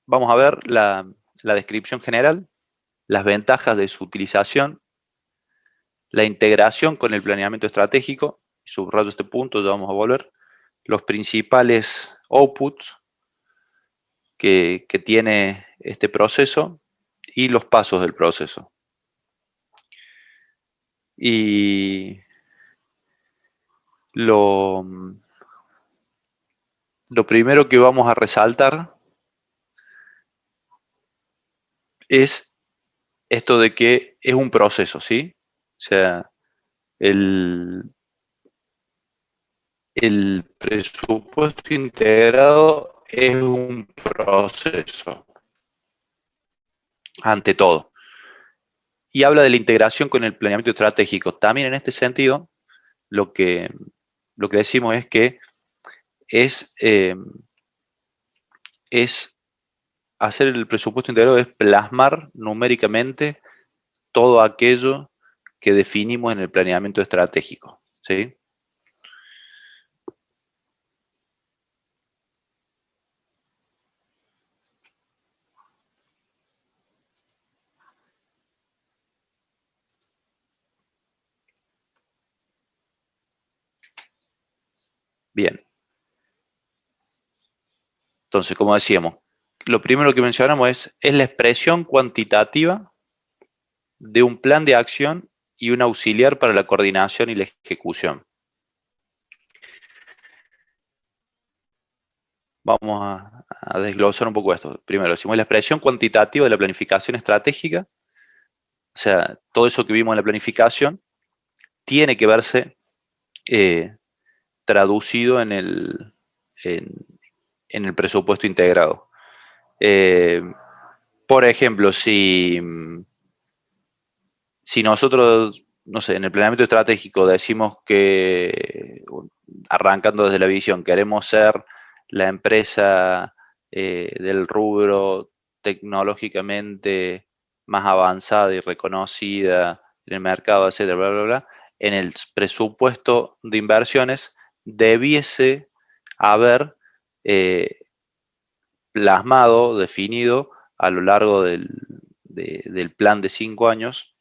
Vamos a ver la descripción general, las ventajas de su utilización, la integración con el planeamiento estratégico, subrayo este punto, ya vamos a volver, los principales outputs que tiene este proceso y los pasos del proceso. Y lo primero que vamos a resaltar es esto de que es un proceso, ¿sí? O sea, el presupuesto integrado es un proceso, ante todo. Y habla de la integración con el planeamiento estratégico. También en este sentido, lo que decimos es que es hacer el presupuesto integrado, es plasmar numéricamente todo aquello que definimos en el planeamiento estratégico, ¿sí? Bien. Entonces, como decíamos, lo primero que mencionamos es la expresión cuantitativa de un plan de acción y un auxiliar para la coordinación y la ejecución. Vamos a desglosar un poco esto. Primero, decimos la expresión cuantitativa de la planificación estratégica, o sea, todo eso que vimos en la planificación tiene que verse traducido en el presupuesto integrado. Por ejemplo, si nosotros, no sé, en el planeamiento estratégico decimos que, arrancando desde la visión, queremos ser la empresa del rubro tecnológicamente más avanzada y reconocida en el mercado, etcétera, bla, bla, bla, en el presupuesto de inversiones debiese haber plasmado, definido a lo largo del plan de 5 años,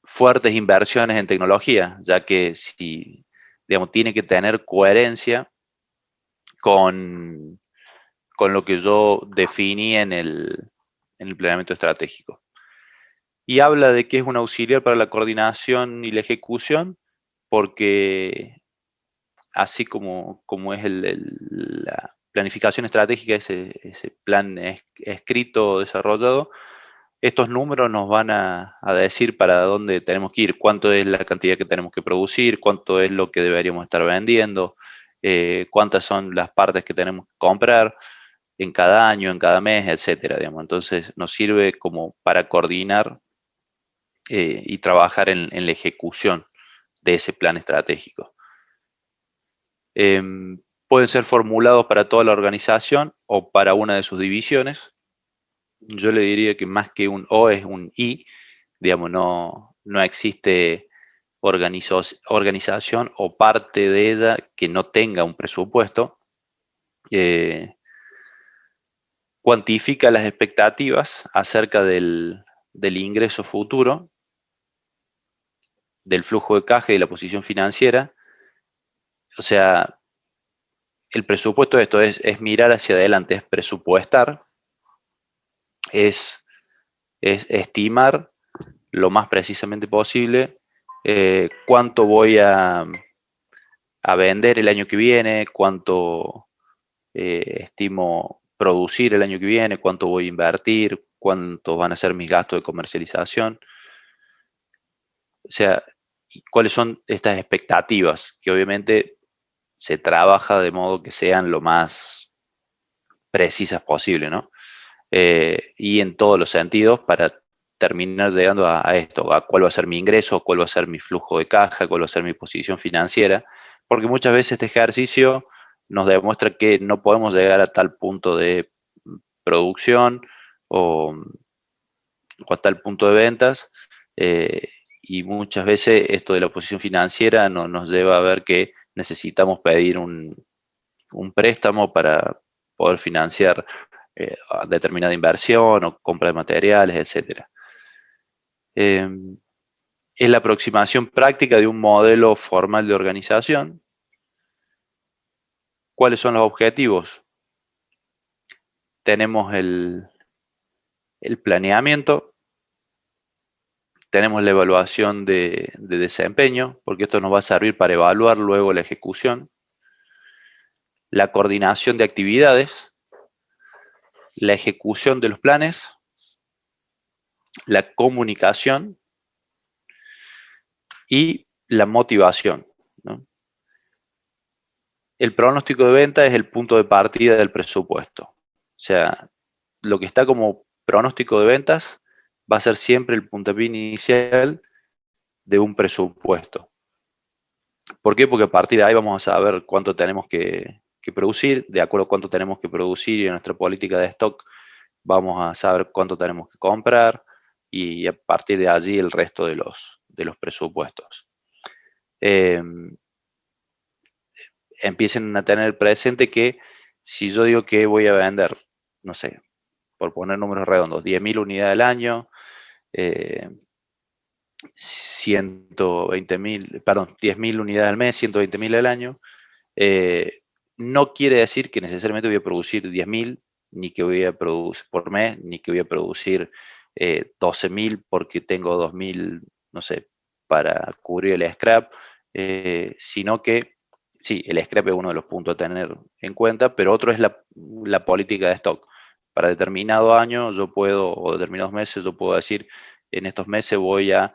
fuertes inversiones en tecnología, ya que si, digamos, tiene que tener coherencia con, lo que yo definí en el planeamiento estratégico. Y habla de que es un auxiliar para la coordinación y la ejecución, porque así como es la planificación estratégica, ese plan escrito, desarrollado, estos números nos van a decir para dónde tenemos que ir, cuánto es la cantidad que tenemos que producir, cuánto es lo que deberíamos estar vendiendo, cuántas son las partes que tenemos que comprar en cada año, en cada mes, etcétera, digamos. Entonces nos sirve como para coordinar y trabajar en la ejecución de ese plan estratégico. Pueden ser formulados para toda la organización o para una de sus divisiones. Yo le diría que más que un O es un I, digamos, no existe organización o parte de ella que no tenga un presupuesto. Cuantifica las expectativas acerca del ingreso futuro, del flujo de caja y la posición financiera. O sea, el presupuesto de esto es mirar hacia adelante, es presupuestar, es estimar lo más precisamente posible cuánto voy a vender el año que viene, cuánto estimo producir el año que viene, cuánto voy a invertir, cuántos van a ser mis gastos de comercialización. O sea, cuáles son estas expectativas, que obviamente se trabaja de modo que sean lo más precisas posible, ¿no? Y en todos los sentidos para terminar llegando a esto, a cuál va a ser mi ingreso, cuál va a ser mi flujo de caja, cuál va a ser mi posición financiera, porque muchas veces este ejercicio nos demuestra que no podemos llegar a tal punto de producción o a tal punto de ventas y muchas veces esto de la posición financiera nos lleva a ver que necesitamos pedir un préstamo para poder financiar determinada inversión o compra de materiales, etcétera. Es la aproximación práctica de un modelo formal de organización. ¿Cuáles son los objetivos? Tenemos el planeamiento, tenemos la evaluación de desempeño, porque esto nos va a servir para evaluar luego la ejecución, la coordinación de actividades, la ejecución de los planes, la comunicación y la motivación, ¿no? El pronóstico de venta es el punto de partida del presupuesto. O sea, lo que está como pronóstico de ventas va a ser siempre el puntapié inicial de un presupuesto. ¿Por qué? Porque a partir de ahí vamos a saber cuánto tenemos que producir, de acuerdo a cuánto tenemos que producir y en nuestra política de stock vamos a saber cuánto tenemos que comprar y a partir de allí el resto de los presupuestos. Empiecen a tener presente que si yo digo que voy a vender, no sé, por poner números redondos, 10.000 unidades al año, 120.000, perdón, 10.000 unidades al mes, 120.000 al año, no quiere decir que necesariamente voy a producir 10.000, ni que voy a producir por mes, ni que voy a producir 12.000 porque tengo 2.000, no sé, para cubrir el scrap, sino que sí, el scrap es uno de los puntos a tener en cuenta, pero otro es la política de stock. Para determinado año yo puedo, o determinados meses, yo puedo decir, en estos meses voy a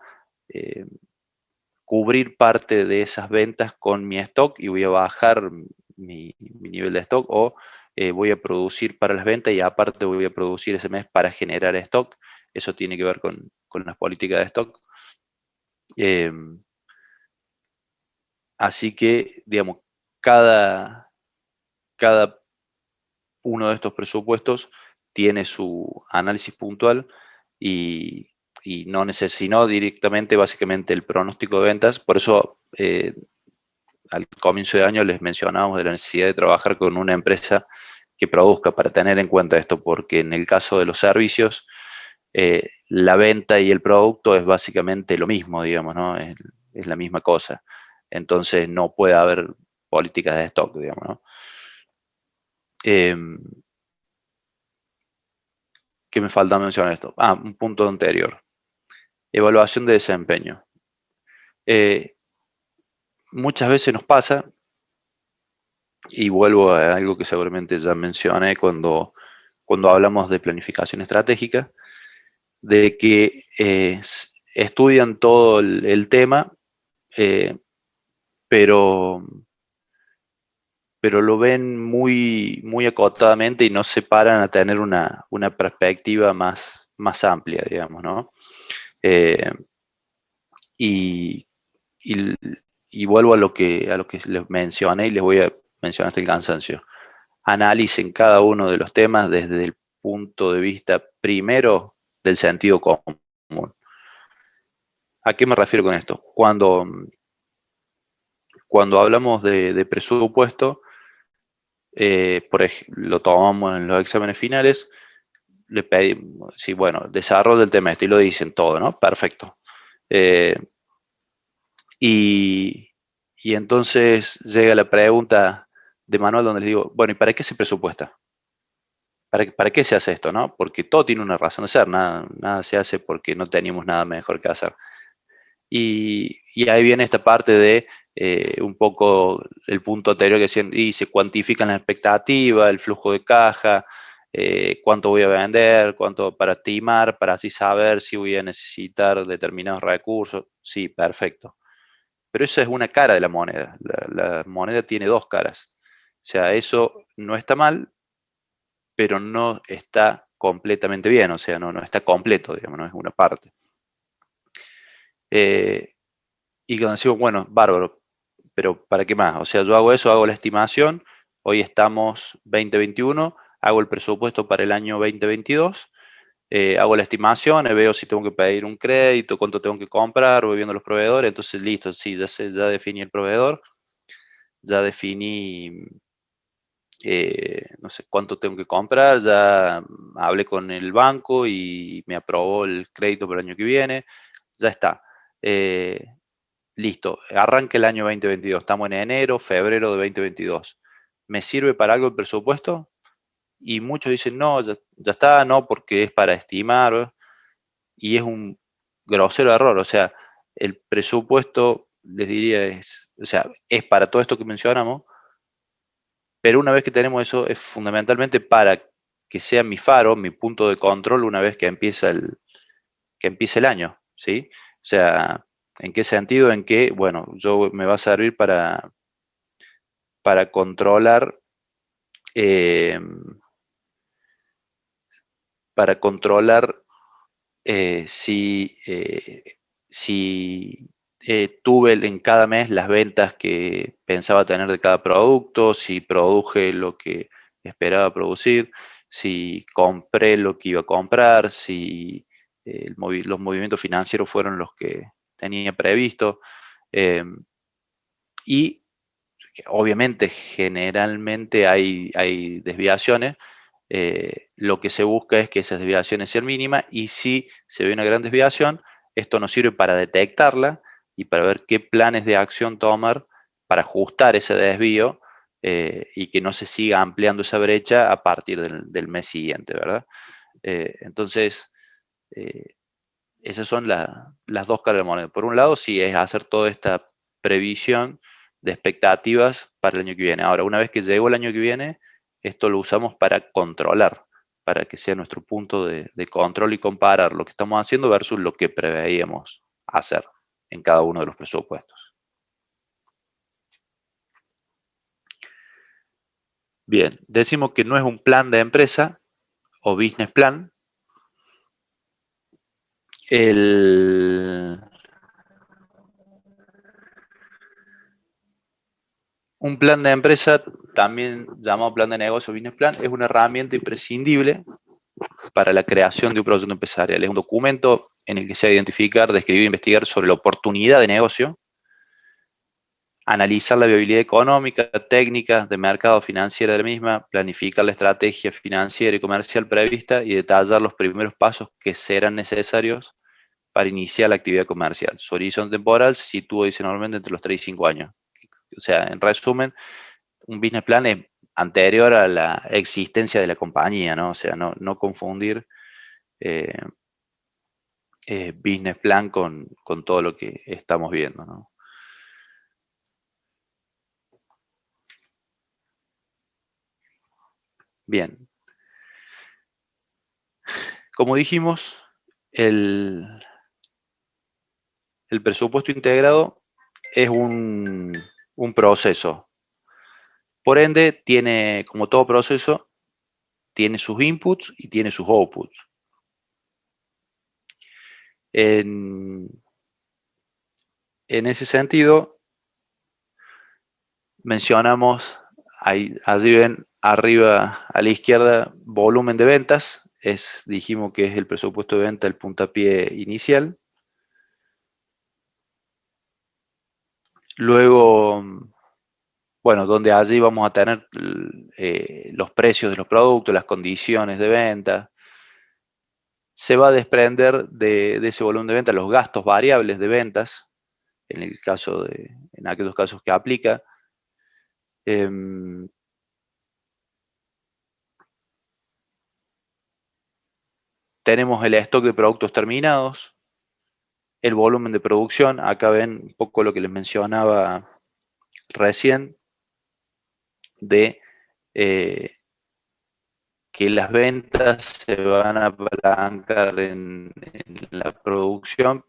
cubrir parte de esas ventas con mi stock y voy a bajar mi nivel de stock, o voy a producir para las ventas y aparte voy a producir ese mes para generar stock. Eso tiene que ver con las políticas de stock. Así que, digamos, cada uno de estos presupuestos tiene su análisis puntual y no necesito directamente, básicamente, el pronóstico de ventas. Por eso, al comienzo de año les mencionábamos de la necesidad de trabajar con una empresa que produzca para tener en cuenta esto, porque en el caso de los servicios, la venta y el producto es básicamente lo mismo, digamos, ¿no? Es la misma cosa. Entonces no puede haber políticas de stock, digamos, ¿no? ¿Qué me falta mencionar esto? Un punto anterior. Evaluación de desempeño. Muchas veces nos pasa, y vuelvo a algo que seguramente ya mencioné cuando hablamos de planificación estratégica, de que estudian todo el tema, pero lo ven muy, muy acotadamente y no se paran a tener una perspectiva más amplia, digamos, ¿no? Y, vuelvo a lo que les mencioné y les voy a mencionar hasta el cansancio. Analicen cada uno de los temas desde el punto de vista primero del sentido común. ¿A qué me refiero con esto? Cuando hablamos de presupuesto, por ejemplo, lo tomamos en los exámenes finales, le pedimos, sí, bueno, desarrollo del tema, esto y lo dicen todo, ¿no? Perfecto. Y entonces llega la pregunta de manual donde les digo, bueno, ¿y para qué se presupuesta? ¿Para qué se hace esto, no? Porque todo tiene una razón de ser, nada se hace porque no teníamos nada mejor que hacer. Y ahí viene esta parte de un poco el punto anterior que decían, y se cuantifican las expectativas, el flujo de caja, cuánto voy a vender, cuánto para estimar, para así saber si voy a necesitar determinados recursos. Sí, perfecto. Pero esa es una cara de la moneda. La moneda tiene dos caras. O sea, eso no está mal, pero no está completamente bien. O sea, no está completo, digamos, no es una parte. Y cuando decimos, bueno, bárbaro, pero ¿para qué más? O sea, yo hago eso, hago la estimación. Hoy estamos 2021, hago el presupuesto para el año 2022 hago la estimación, veo si tengo que pedir un crédito, cuánto tengo que comprar, voy viendo los proveedores, entonces listo, sí, ya sé, ya definí el proveedor, ya definí, no sé cuánto tengo que comprar, ya hablé con el banco y me aprobó el crédito para el año que viene, ya está. Listo, arranca el año 2022, estamos en enero, febrero de 2022. ¿Me sirve para algo el presupuesto? Y muchos dicen, no, ya está, no, porque es para estimar, y es un grosero error. O sea, el presupuesto, les diría, o sea, es para todo esto que mencionamos, pero una vez que tenemos eso, es fundamentalmente para que sea mi faro, mi punto de control una vez que empiece el año, ¿sí? O sea, ¿en qué sentido? En que, bueno, me va a servir para controlar, eh, para controlar si tuve en cada mes las ventas que pensaba tener de cada producto, si produje lo que esperaba producir, si compré lo que iba a comprar, si los movimientos financieros fueron los que tenía previsto. eh, y obviamente generalmente hay desviaciones. Lo que se busca es que esas desviaciones sean mínimas, y si se ve una gran desviación, esto nos sirve para detectarla y para ver qué planes de acción tomar para ajustar ese desvío, y que no se siga ampliando esa brecha a partir del mes siguiente, ¿verdad? Entonces, eh, esas son las dos caras de la moneda. Por un lado, sí, es hacer toda esta previsión de expectativas para el año que viene. Ahora, una vez que llegó el año que viene, esto lo usamos para controlar, para que sea nuestro punto de control y comparar lo que estamos haciendo versus lo que preveíamos hacer en cada uno de los presupuestos. Bien, decimos que no es un plan de empresa o business plan. El, Un plan de empresa, también llamado plan de negocio, business plan, es una herramienta imprescindible para la creación de un proyecto empresarial. Es un documento en el que se va a identificar, describir e investigar sobre la oportunidad de negocio, analizar la viabilidad económica, técnica, de mercado financiera de la misma, planificar la estrategia financiera y comercial prevista y detallar los primeros pasos que serán necesarios para iniciar la actividad comercial. Su horizonte temporal se sitúa adicionalmente entre los 3 y 5 años. O sea, en resumen, un business plan es anterior a la existencia de la compañía, ¿no? O sea, no confundir eh, business plan con todo lo que estamos viendo, ¿no? Bien, como dijimos, el, el presupuesto integrado es un proceso. Por ende, tiene, como todo proceso, tiene sus inputs y tiene sus outputs. En, en ese sentido, mencionamos, allí ven arriba a la izquierda, volumen de ventas, dijimos que es el presupuesto de venta, el puntapié inicial. Luego, bueno, donde allí vamos a tener los precios de los productos, las condiciones de venta. Se va a desprender de ese volumen de venta los gastos variables de ventas, en aquellos casos que aplica. Em, Tenemos el stock de productos terminados, el volumen de producción. Acá ven un poco lo que les mencionaba recién, de eh, que las ventas se van a apalancar en la producción,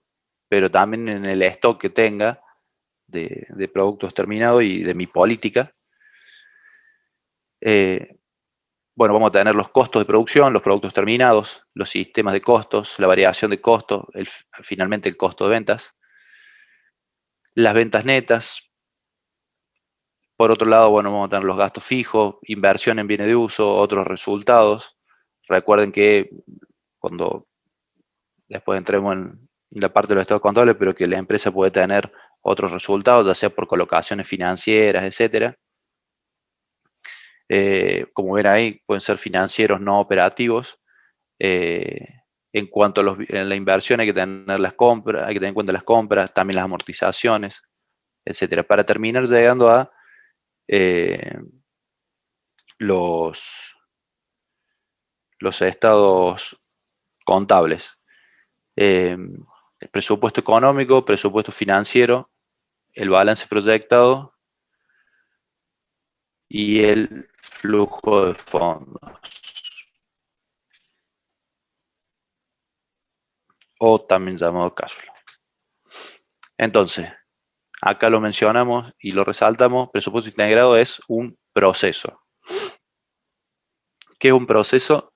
pero también en el stock que tenga de productos terminados y de mi política. Eh, bueno, vamos a tener los costos de producción, los productos terminados, los sistemas de costos, la variación de costos, finalmente el costo de ventas, las ventas netas. Por otro lado, bueno, vamos a tener los gastos fijos, inversión en bienes de uso, otros resultados. Recuerden que cuando después entremos en la parte de los estados contables, pero que la empresa puede tener otros resultados, ya sea por colocaciones financieras, etcétera. Como ven ahí, pueden ser financieros no operativos. En cuanto a la inversión, hay que tener las compras, hay que tener en cuenta las compras, también las amortizaciones, etcétera, para terminar llegando a eh, los, los estados contables. El presupuesto económico, presupuesto financiero, el balance proyectado y el flujo de fondos, o también llamado cash flow. Entonces, acá lo mencionamos y lo resaltamos, presupuesto integrado es un proceso. ¿Qué es un proceso?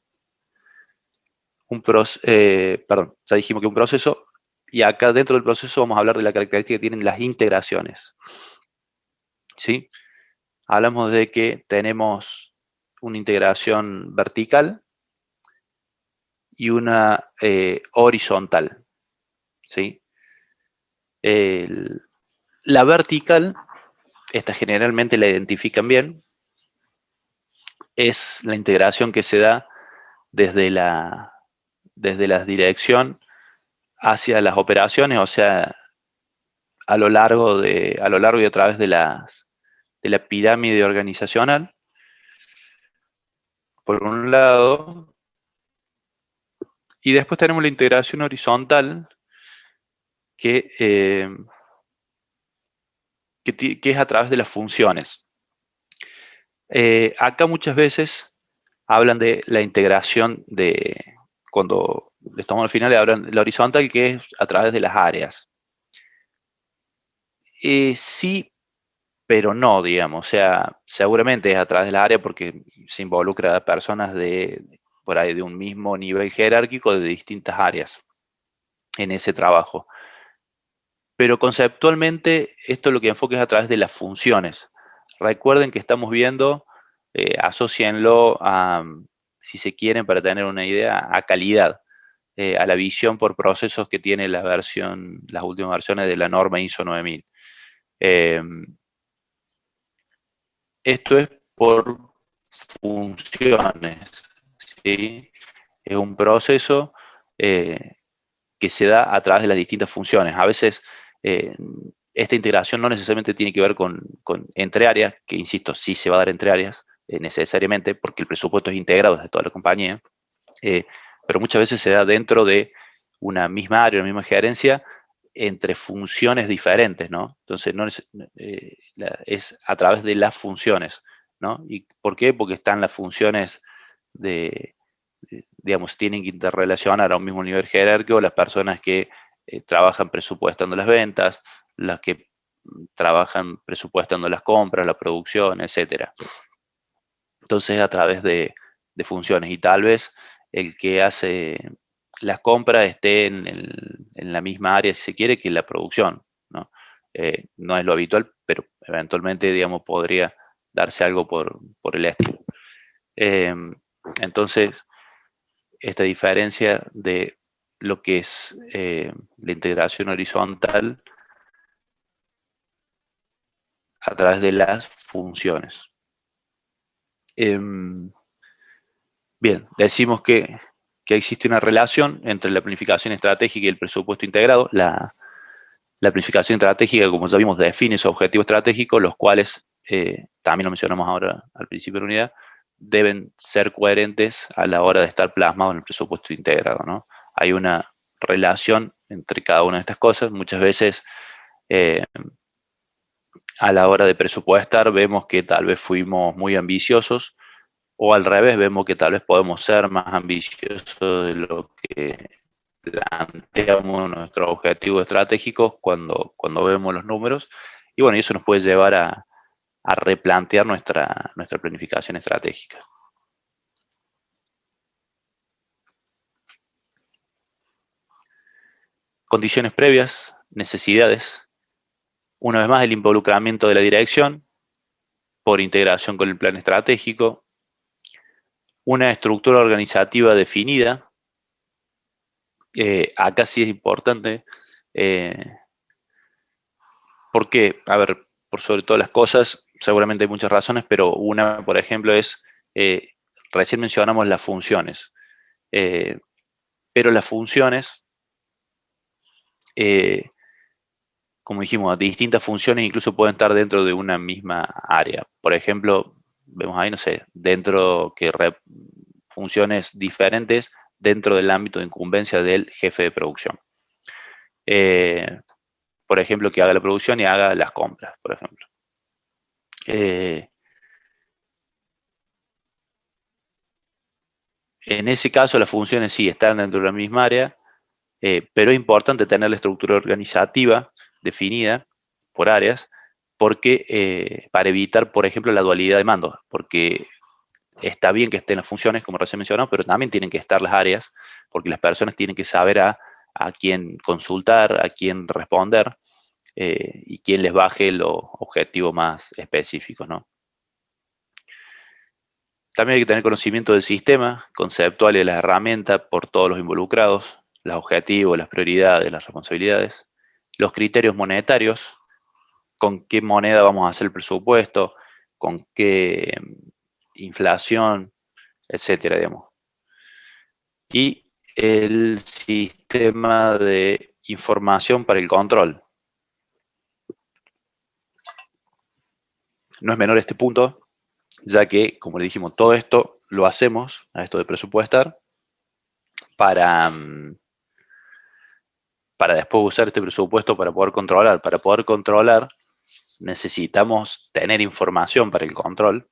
Perdón, ya dijimos que es un proceso, y acá dentro del proceso vamos a hablar de la característica que tienen las integraciones. ¿Sí? Hablamos de que tenemos una integración vertical y una horizontal. ¿Sí? La vertical, esta generalmente la identifican bien, es la integración que se da desde la dirección hacia las operaciones, o sea, a lo largo y a través de la pirámide organizacional, por un lado, y después tenemos la integración horizontal, que, que es a través de las funciones. Acá muchas veces hablan de la integración cuando les tomamos al final, hablan de la horizontal, que es a través de las áreas. Sí, pero no, digamos, o sea, seguramente es a través de las áreas porque se involucra a personas por ahí de un mismo nivel jerárquico de distintas áreas en ese trabajo. Pero conceptualmente esto lo que enfoca es a través de las funciones. Recuerden que estamos viendo, asócienlo a, si se quieren, para tener una idea, a calidad, a la visión por procesos que tiene las últimas versiones de la norma ISO 9000. Esto es por funciones, ¿sí? Es un proceso que se da a través de las distintas funciones. A veces eh, esta integración no necesariamente tiene que ver entre áreas, que insisto, sí se va a dar entre áreas necesariamente, porque el presupuesto es integrado desde toda la compañía, eh, pero muchas veces se da dentro de una misma área, una misma gerencia, entre funciones diferentes, ¿no? Entonces, es a través de las funciones, ¿no? ¿Y por qué? Porque están las funciones digamos, tienen que interrelacionar a un mismo nivel jerárquico las personas que trabajan presupuestando las ventas, las que trabajan presupuestando las compras, la producción, etcétera. Entonces, a través de funciones, y tal vez el que hace las compras esté en la misma área, si se quiere, que la producción, ¿no? No es lo habitual, pero eventualmente, digamos, podría darse algo por el estilo. Entonces, esta diferencia de lo que es la integración horizontal a través de las funciones. Bien, decimos que existe una relación entre la planificación estratégica y el presupuesto integrado. La planificación estratégica, como ya vimos, define su objetivo estratégico, los cuales, también lo mencionamos ahora al principio de la unidad, deben ser coherentes a la hora de estar plasmados en el presupuesto integrado, ¿no? Hay una relación entre cada una de estas cosas. Muchas veces, eh, a la hora de presupuestar, vemos que tal vez fuimos muy ambiciosos, o al revés, vemos que tal vez podemos ser más ambiciosos de lo que planteamos nuestros objetivos estratégicos cuando vemos los números. Y bueno, eso nos puede llevar a replantear nuestra planificación estratégica. Condiciones previas, necesidades. Una vez más, el involucramiento de la dirección por integración con el plan estratégico. Una estructura organizativa definida. Acá sí es importante, porque, a ver, por sobre todas las cosas, seguramente hay muchas razones, pero una, por ejemplo, es, recién mencionamos las funciones, pero las funciones, eh, como dijimos, distintas funciones incluso pueden estar dentro de una misma área. Por ejemplo, vemos ahí, no sé, funciones diferentes dentro del ámbito de incumbencia del jefe de producción. Eh, por ejemplo, que haga la producción y haga las compras, por ejemplo. Eh, en ese caso, las funciones sí están dentro de la misma área, pero es importante tener la estructura organizativa definida por áreas, porque para evitar, por ejemplo, la dualidad de mandos, porque está bien que estén las funciones, como recién mencionamos, pero también tienen que estar las áreas, porque las personas tienen que saber a quién consultar, a quién responder, y quién les baje los objetivos más específicos, ¿no? También hay que tener conocimiento del sistema conceptual y de las herramientas por todos los involucrados, los objetivos, las prioridades, las responsabilidades, los criterios monetarios, con qué moneda vamos a hacer el presupuesto, con qué inflación, etcétera, digamos. Y el sistema de información para el control. No es menor este punto, ya que, como le dijimos, todo esto lo hacemos, a esto de presupuestar, para, para después usar este presupuesto para poder controlar. Para poder controlar necesitamos tener información para el control,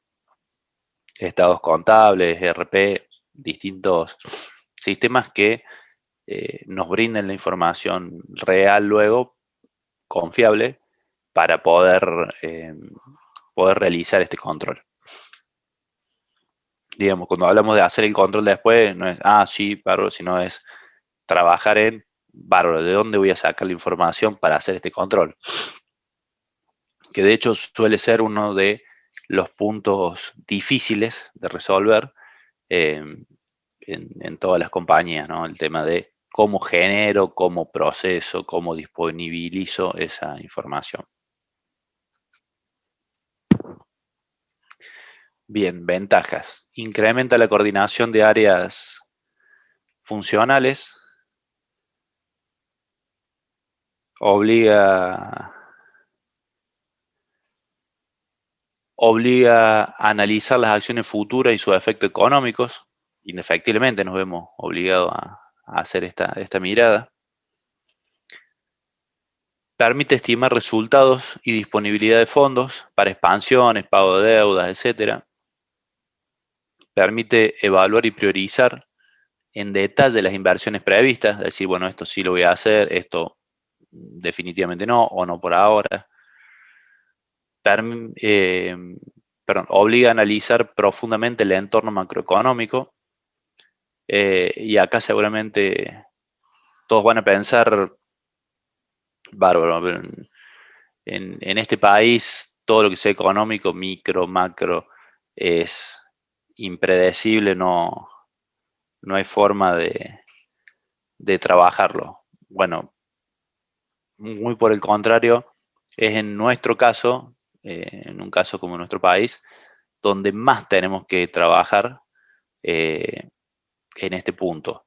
estados contables, ERP, distintos sistemas que nos brinden la información real luego, confiable, para poder realizar este control. Digamos, cuando hablamos de hacer el control después, no es, sí, bárbaro, sino es trabajar en, bárbaro, ¿de dónde voy a sacar la información para hacer este control? Que de hecho suele ser uno de los puntos difíciles de resolver eh, en todas las compañías, ¿no? El tema de cómo genero, cómo proceso, cómo disponibilizo esa información. Bien, ventajas. Incrementa la coordinación de áreas funcionales, obliga a analizar las acciones futuras y sus efectos económicos. Indefectiblemente nos vemos obligados a hacer esta mirada. Permite estimar resultados y disponibilidad de fondos para expansiones, pago de deudas, etc. Permite evaluar y priorizar en detalle las inversiones previstas, decir, bueno, esto sí lo voy a hacer, esto definitivamente no, o no por ahora. Obliga a analizar profundamente el entorno macroeconómico, y acá seguramente todos van a pensar, bárbaro, en este país todo lo que sea económico, micro, macro, es impredecible, no hay forma de trabajarlo. Bueno, muy por el contrario, es en nuestro caso, en un caso como nuestro país, donde más tenemos que trabajar en este punto.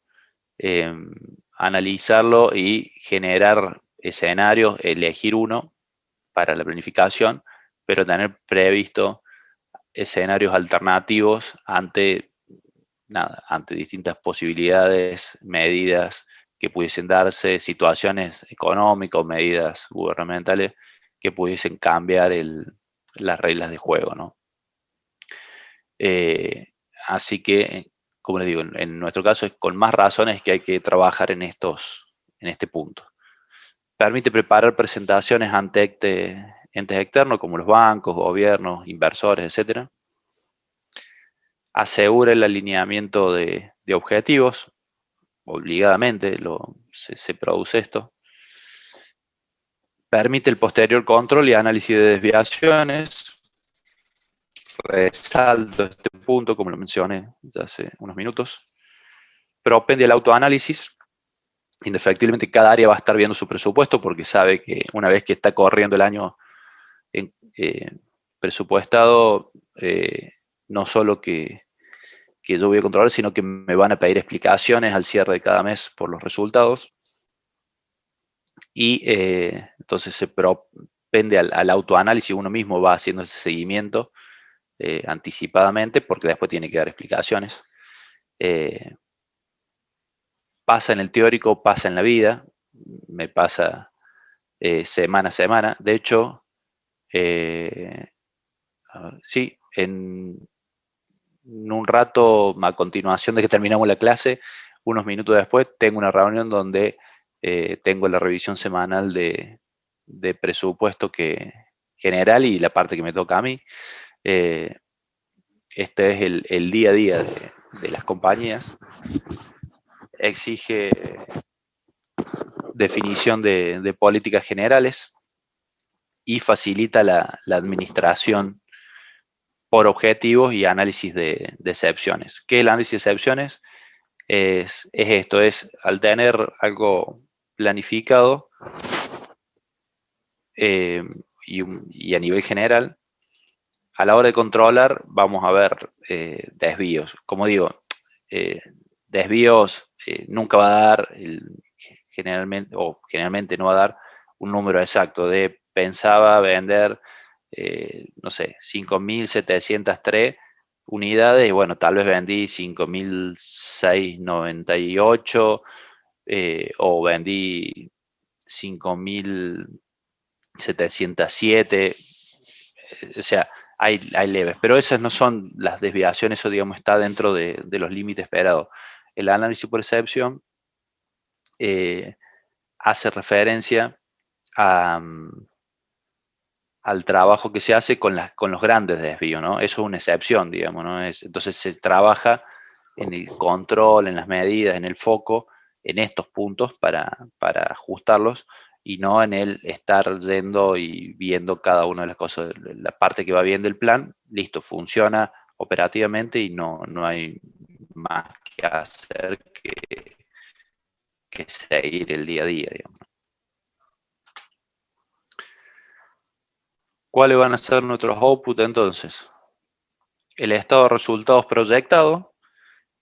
Analizarlo y generar escenarios, elegir uno para la planificación, pero tener previsto escenarios alternativos ante distintas posibilidades, medidas que pudiesen darse, situaciones económicas, medidas gubernamentales que pudiesen cambiar las reglas de juego, ¿no? Así que, como les digo, en nuestro caso es con más razones que hay que trabajar en este punto. Permite preparar presentaciones ante entes externos como los bancos, gobiernos, inversores, etc. Asegura el alineamiento de objetivos, obligadamente se produce esto. Permite el posterior control y análisis de desviaciones. Resalto este punto, como lo mencioné ya hace unos minutos. Propende el autoanálisis, indefectiblemente cada área va a estar viendo su presupuesto porque sabe que una vez que está corriendo el año presupuestado, no solo que yo voy a controlar, sino que me van a pedir explicaciones al cierre de cada mes por los resultados. Y entonces se propende al autoanálisis, uno mismo va haciendo ese seguimiento anticipadamente, porque después tiene que dar explicaciones. Pasa en el teórico, pasa en la vida, me pasa semana a semana. De hecho, sí, en un rato, a continuación de que terminamos la clase, unos minutos después, tengo una reunión donde tengo la revisión semanal de presupuesto general y la parte que me toca a mí. Este es el día a día de las compañías. Exige definición de políticas generales y facilita la administración por objetivos y análisis de excepciones. ¿Qué es el análisis de excepciones? Es esto, es al tener algo planificado y a nivel general, a la hora de controlar vamos a ver desvíos. Como digo, desvíos nunca va a dar, generalmente no va a dar un número exacto de pensaba vender, no sé, 5.703 unidades y bueno, tal vez vendí 5.698 o vendí 5.707, o sea, hay leves, pero esas no son las desviaciones, eso digamos está dentro de los límites esperados. El análisis por excepción hace referencia a, al trabajo que se hace con los grandes desvíos, ¿no? Eso es una excepción, digamos, ¿no? Entonces se trabaja en el control, en las medidas, en el foco, en estos puntos para ajustarlos y no en el estar yendo y viendo cada una de las cosas, la parte que va bien del plan, listo, funciona operativamente y no hay más que hacer que seguir el día a día, digamos. ¿Cuáles van a ser nuestros outputs entonces? El estado de resultados proyectado,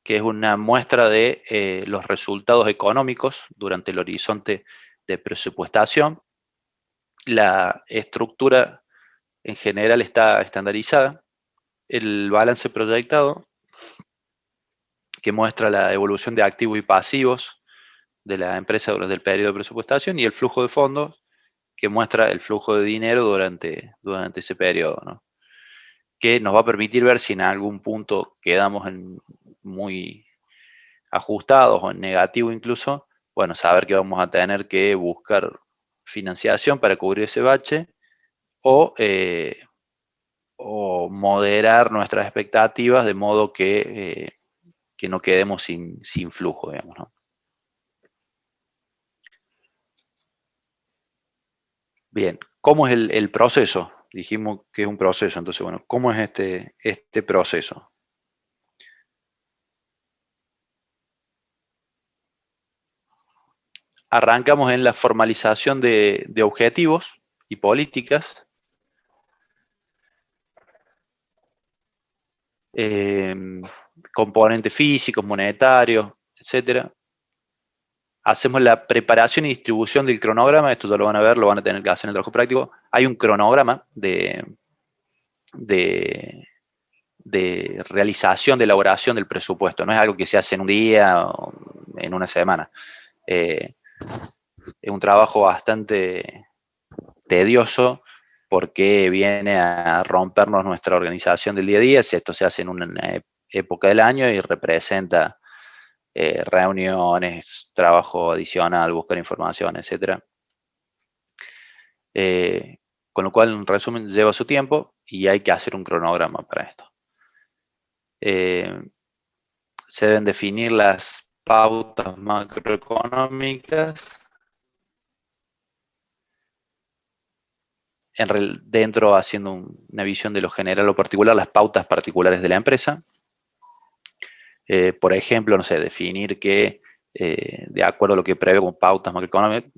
que es una muestra de los resultados económicos durante el horizonte de presupuestación. La estructura en general está estandarizada. El balance proyectado, que muestra la evolución de activos y pasivos de la empresa durante el periodo de presupuestación, y el flujo de fondos, que muestra el flujo de dinero durante ese periodo, ¿no? Que nos va a permitir ver si en algún punto quedamos muy ajustados o en negativo incluso, bueno, saber que vamos a tener que buscar financiación para cubrir ese bache o moderar nuestras expectativas de modo que no quedemos sin flujo, digamos, ¿no? Bien, ¿cómo es el proceso? Dijimos que es un proceso, entonces, bueno, ¿cómo es este proceso? Arrancamos en la formalización de objetivos y políticas. Componentes físicos, monetarios, etcétera. Hacemos la preparación y distribución del cronograma, esto ya lo van a ver, lo van a tener que hacer en el trabajo práctico. Hay un cronograma de realización, de elaboración del presupuesto, no es algo que se hace en un día o en una semana. Es un trabajo bastante tedioso porque viene a rompernos nuestra organización del día a día. Si esto se hace en una época del año y representa reuniones, trabajo adicional, buscar información, etc. Con lo cual, en resumen, lleva su tiempo y hay que hacer un cronograma para esto. Se deben definir las pautas macroeconómicas dentro, haciendo una visión de lo general o particular, las pautas particulares de la empresa. Por ejemplo, no sé, definir que de acuerdo a lo que prevé como pautas macroeconómicas.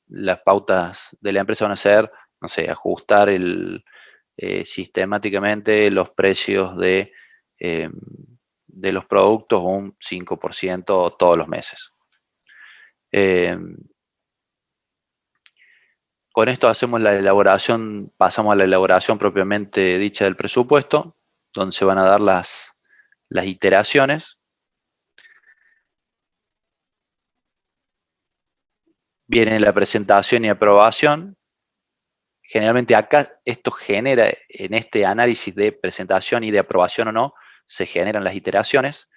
Las pautas de la empresa van a ser, no sé, ajustar sistemáticamente los precios de los productos un 5% todos los meses. Con esto hacemos la elaboración, pasamos a la elaboración propiamente dicha del presupuesto, donde se van a dar las iteraciones. Viene la presentación y aprobación. Generalmente acá esto genera, en este análisis de presentación y de aprobación o no, se generan las iteraciones.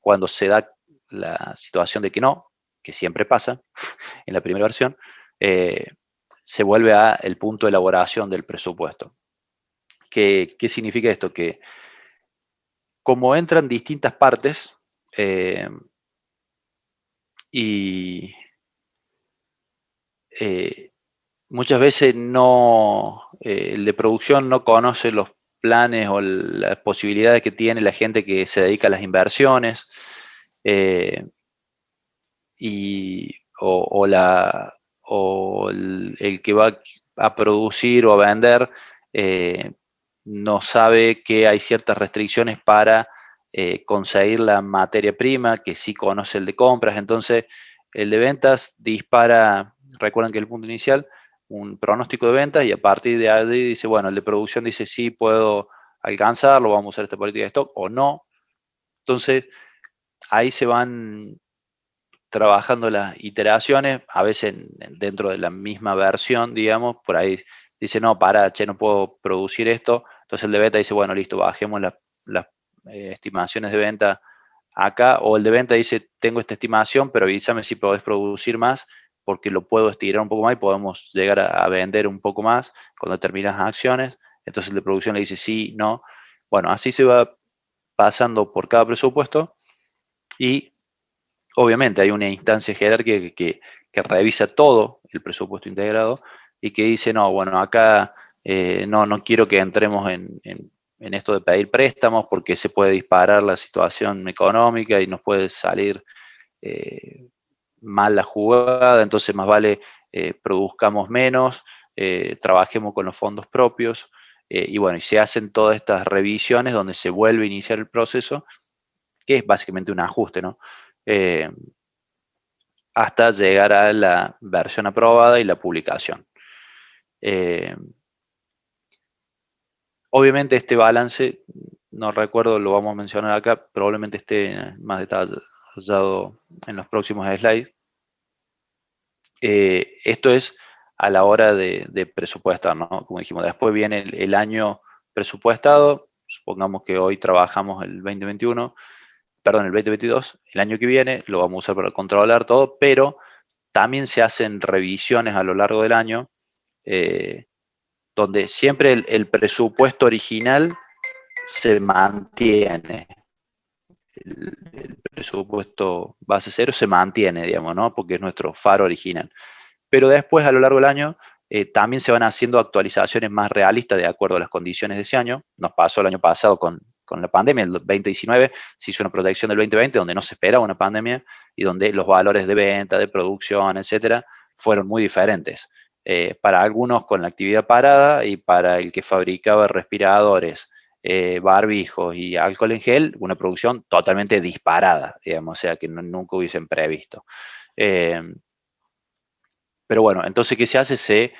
Cuando se da la situación de que no, que siempre pasa en la primera versión, se vuelve a el punto de elaboración del presupuesto. ¿Qué significa esto? Que como entran distintas partes y muchas veces el de producción no conoce los planes o las posibilidades que tiene la gente que se dedica a las inversiones o el que va a producir o a vender no sabe que hay ciertas restricciones para conseguir la materia prima, que sí conoce el de compras. Entonces, el de ventas dispara, recuerden que el punto inicial, un pronóstico de ventas y a partir de ahí dice, bueno, el de producción dice sí puedo alcanzarlo, vamos a usar esta política de stock o no. Entonces, ahí se van trabajando las iteraciones, a veces dentro de la misma versión, digamos, por ahí dice, no, para, che, no puedo producir esto. Entonces el de venta dice, bueno, listo, bajemos las estimaciones de venta acá. O el de venta dice, tengo esta estimación, pero avísame si podés producir más, porque lo puedo estirar un poco más y podemos llegar a vender un poco más con determinadas acciones. Entonces el de producción le dice, sí, no. Bueno, así se va pasando por cada presupuesto y obviamente hay una instancia jerárquica que revisa todo el presupuesto integrado y que dice, no, bueno, acá no quiero que entremos en esto de pedir préstamos porque se puede disparar la situación económica y nos puede salir mal la jugada, entonces más vale produzcamos menos, trabajemos con los fondos propios. Y bueno, y se hacen todas estas revisiones donde se vuelve a iniciar el proceso, que es básicamente un ajuste, ¿no? Hasta llegar a la versión aprobada y la publicación. Obviamente este balance, no recuerdo, lo vamos a mencionar acá, probablemente esté más detallado en los próximos slides. Esto es a la hora de presupuestar, ¿no? Como dijimos, después viene el año presupuestado, supongamos que hoy trabajamos el 2021, perdón, el 2022, el año que viene lo vamos a usar para controlar todo, pero también se hacen revisiones a lo largo del año, donde siempre el presupuesto original se mantiene. El presupuesto base cero se mantiene, digamos, ¿no? Porque es nuestro faro original. Pero después, a lo largo del año, también se van haciendo actualizaciones más realistas de acuerdo a las condiciones de ese año. Nos pasó el año pasado con la pandemia, el 2019, se hizo una proyección del 2020 donde no se esperaba una pandemia y donde los valores de venta, de producción, etcétera, fueron muy diferentes. Para algunos con la actividad parada y para el que fabricaba respiradores, barbijos y alcohol en gel, una producción totalmente disparada, digamos, o sea, que nunca hubiesen previsto. Pero bueno, entonces, ¿qué se hace? Se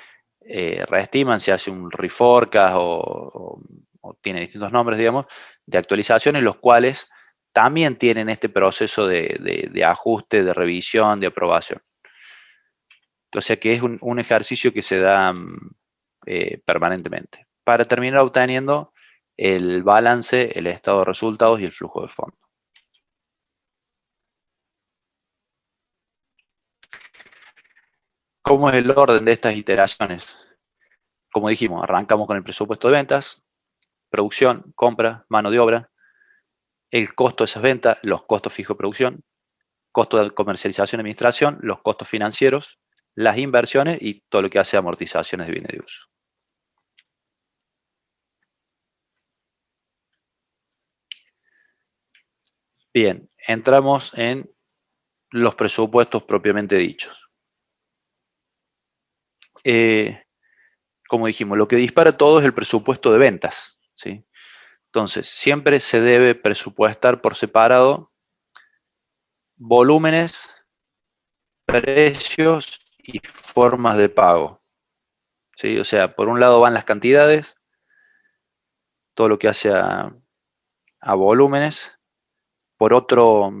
reestiman, se hace un reforecast o tiene distintos nombres, digamos, de actualizaciones, los cuales también tienen este proceso de ajuste, de revisión, de aprobación. O sea que es un ejercicio que se da permanentemente para terminar obteniendo el balance, el estado de resultados y el flujo de fondo. ¿Cómo es el orden de estas iteraciones? Como dijimos, arrancamos con el presupuesto de ventas, producción, compra, mano de obra, el costo de esas ventas, los costos fijos de producción, costo de comercialización y administración, los costos financieros, las inversiones y todo lo que hace amortizaciones de bienes de uso. Bien, entramos en los presupuestos propiamente dichos. Como dijimos, lo que dispara todo es el presupuesto de ventas, ¿sí? Entonces, siempre se debe presupuestar por separado volúmenes, precios y formas de pago, ¿sí? O sea, por un lado van las cantidades, todo lo que hace a volúmenes, por otro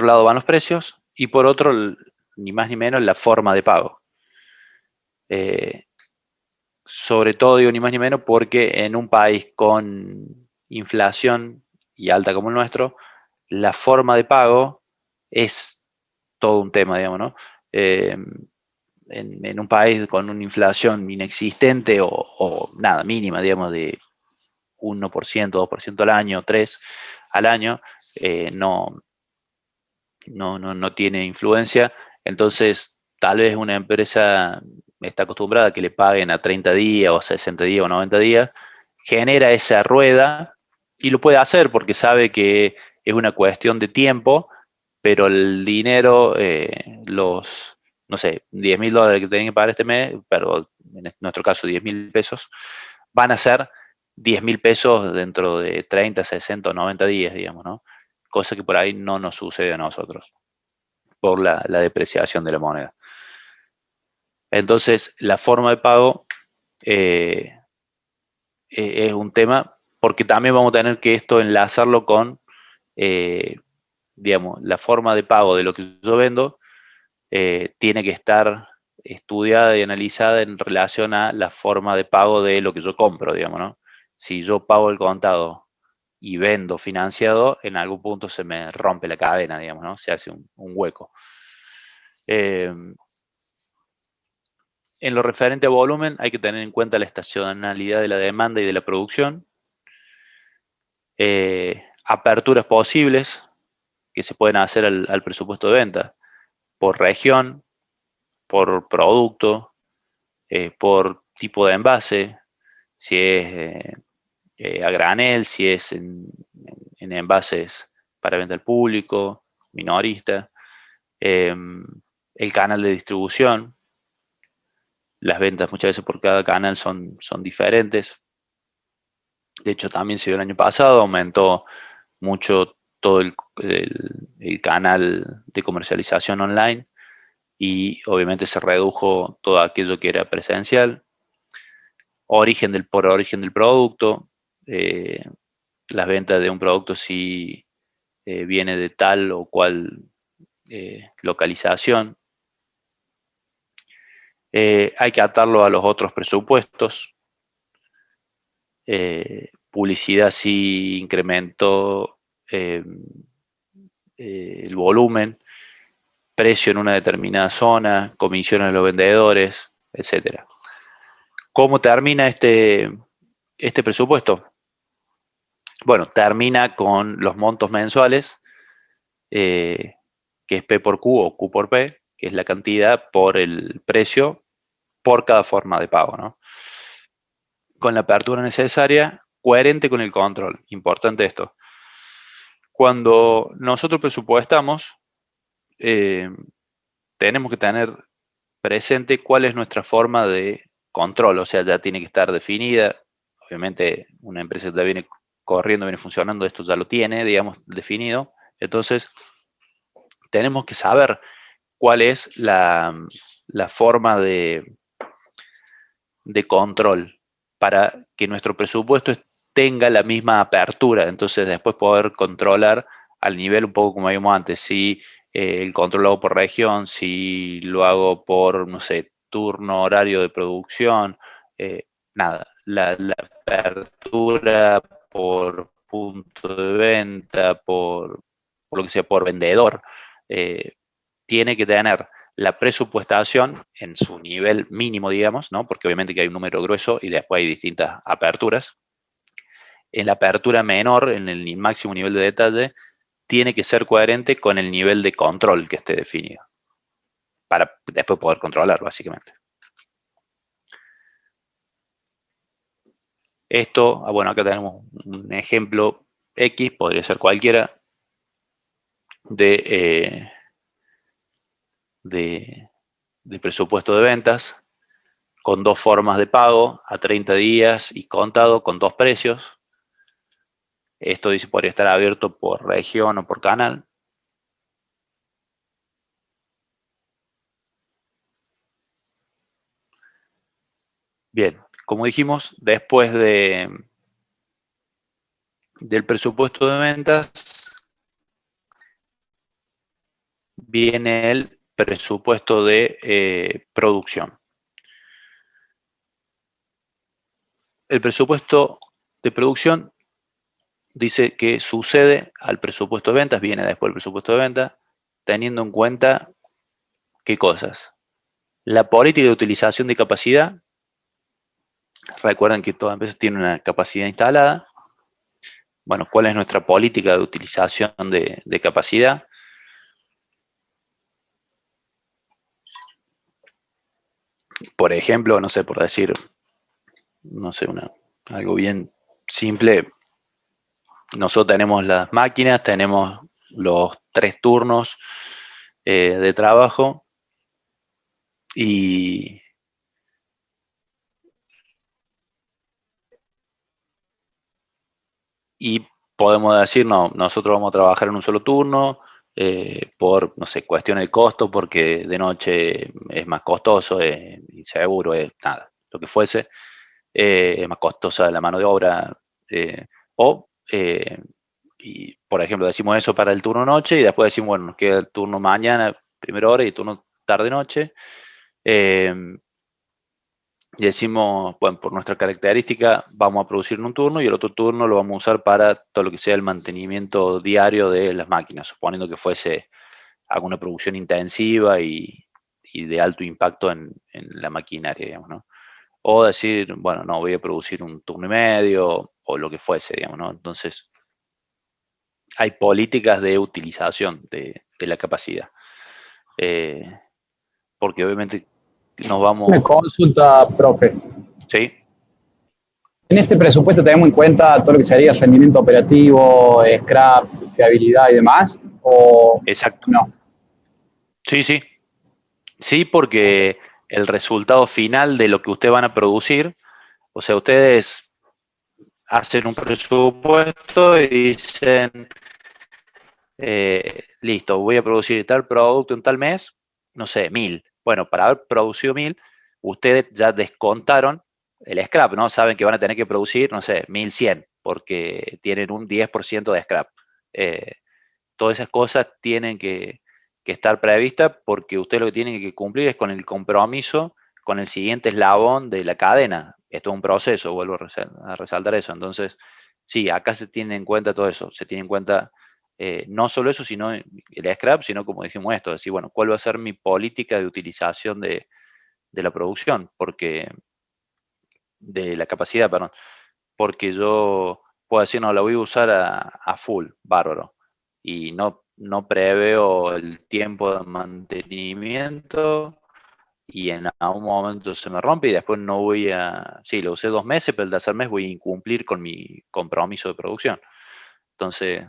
lado van los precios y por otro, ni más ni menos, la forma de pago. Eh, Sobre todo digo ni más ni menos porque en un país con inflación y alta como el nuestro, la forma de pago es todo un tema, digamos, ¿no? Eh, en un país con una inflación inexistente o nada, mínima, digamos, de 1%, 2% al año, 3% al año, no tiene influencia. Entonces, tal vez una empresa está acostumbrada a que le paguen a 30 días o 60 días o 90 días, genera esa rueda y lo puede hacer porque sabe que es una cuestión de tiempo, pero el dinero, no sé, $10.000 que tienen que pagar este mes, pero en nuestro caso 10.000 pesos, van a ser 10.000 pesos dentro de 30, 60 o 90 días, digamos, ¿no? Cosa que por ahí no nos sucede a nosotros por la depreciación de la moneda. Entonces, la forma de pago eh, es un tema porque también vamos a tener que esto enlazarlo con, eh, digamos, la forma de pago de lo que yo vendo tiene que estar estudiada y analizada en relación a la forma de pago de lo que yo compro, digamos, ¿no? Si yo pago el contado y vendo financiado, en algún punto se me rompe la cadena, digamos, ¿no? Se hace un hueco. En lo referente a volumen, hay que tener en cuenta la estacionalidad de la demanda y de la producción, aperturas posibles que se pueden hacer al presupuesto de venta, por región, por producto, por tipo de envase, si es a granel, si es en envases para venta al público, minorista, el canal de distribución. Las ventas muchas veces por cada canal son diferentes. De hecho, también se vio el año pasado, aumentó mucho todo el canal de comercialización online y obviamente se redujo todo aquello que era presencial. Por origen del producto, eh, las ventas de un producto si viene de tal o cual localización. Hay que atarlo a los otros presupuestos. Publicidad sí incrementó eh, el volumen, precio en una determinada zona, comisiones a los vendedores, etcétera. ¿Cómo termina este presupuesto? Bueno, termina con los montos mensuales, eh, que es P por Q o Q por P, que es la cantidad por el precio por cada forma de pago, ¿no? Con la apertura necesaria, coherente con el control. Importante esto. Cuando nosotros presupuestamos, eh, tenemos que tener presente cuál es nuestra forma de control, o sea, ya tiene que estar definida. Obviamente, una empresa que ya viene corriendo, viene funcionando, esto ya lo tiene, digamos, definido. Entonces, tenemos que saber cuál es la forma de control para que nuestro presupuesto tenga la misma apertura. Entonces, después poder controlar al nivel un poco como vimos antes, si el control lo hago por región, si lo hago por, no sé, turno, horario de producción, nada, la apertura por punto de venta, por lo que sea, por vendedor, tiene que tener la presupuestación en su nivel mínimo, digamos, ¿no? Porque obviamente que hay un número grueso y después hay distintas aperturas. En la apertura menor, en el máximo nivel de detalle, tiene que ser coherente con el nivel de control que esté definido, para después poder controlar, básicamente. Esto, bueno, acá tenemos un ejemplo X, podría ser cualquiera. de, de presupuesto de ventas, con 2 formas de pago, a 30 días y contado, con 2 precios. Esto dice podría estar abierto por región o por canal. Bien, como dijimos, después del presupuesto de ventas, viene el presupuesto de producción. El presupuesto de producción dice que sucede al presupuesto de ventas, viene después del presupuesto de ventas, teniendo en cuenta qué cosas. La política de utilización de capacidad. Recuerden que toda empresa tiene una capacidad instalada. Bueno, ¿cuál es nuestra política de utilización de capacidad? Por ejemplo, no sé, por decir, no sé, algo bien simple. Nosotros tenemos las máquinas, tenemos los 3 turnos de trabajo y podemos decir, no, nosotros vamos a trabajar en un solo turno por, no sé, cuestiones de costo, porque de noche es más costoso, es inseguro, es nada, lo que fuese, es más costosa la mano de obra, y por ejemplo, decimos eso para el turno noche y después decimos, bueno, nos queda el turno mañana, primera hora, y turno tarde-noche. Y decimos, bueno, por nuestra característica vamos a producir en un turno y el otro turno lo vamos a usar para todo lo que sea el mantenimiento diario de las máquinas, suponiendo que fuese alguna producción intensiva y de alto impacto en la maquinaria, digamos, ¿no? O decir, bueno, no, voy a producir un turno y medio o lo que fuese, digamos, ¿no? Entonces, hay políticas de utilización de la capacidad. Porque obviamente nos vamos... Una consulta, profe. ¿Sí? En este presupuesto tenemos en cuenta todo lo que sería rendimiento operativo, scrap, fiabilidad y demás, ¿o Exacto. no? Sí, sí. Sí, porque el resultado final de lo que ustedes van a producir, o sea, ustedes hacen un presupuesto y dicen, listo, voy a producir tal producto en tal mes, no sé, 1000. Bueno, para haber producido 1000, ustedes ya descontaron el scrap, ¿no? Saben que van a tener que producir, no sé, 1100, porque tienen un 10% de scrap. Todas esas cosas tienen que estar previstas porque usted lo que tiene que cumplir es con el compromiso con el siguiente eslabón de la cadena. Esto es un proceso, vuelvo a resaltar eso. Entonces, sí, acá se tiene en cuenta todo eso. Se tiene en cuenta no solo eso, sino el scrap, sino como dijimos esto, decir, bueno, ¿cuál va a ser mi política de utilización de la producción? Porque, de la capacidad, perdón. Porque yo puedo decir, no, la voy a usar a full, bárbaro. Y no preveo el tiempo de mantenimiento y en algún momento se me rompe y después no voy a... Sí, lo usé 2 meses, pero el tercer mes voy a incumplir con mi compromiso de producción. Entonces,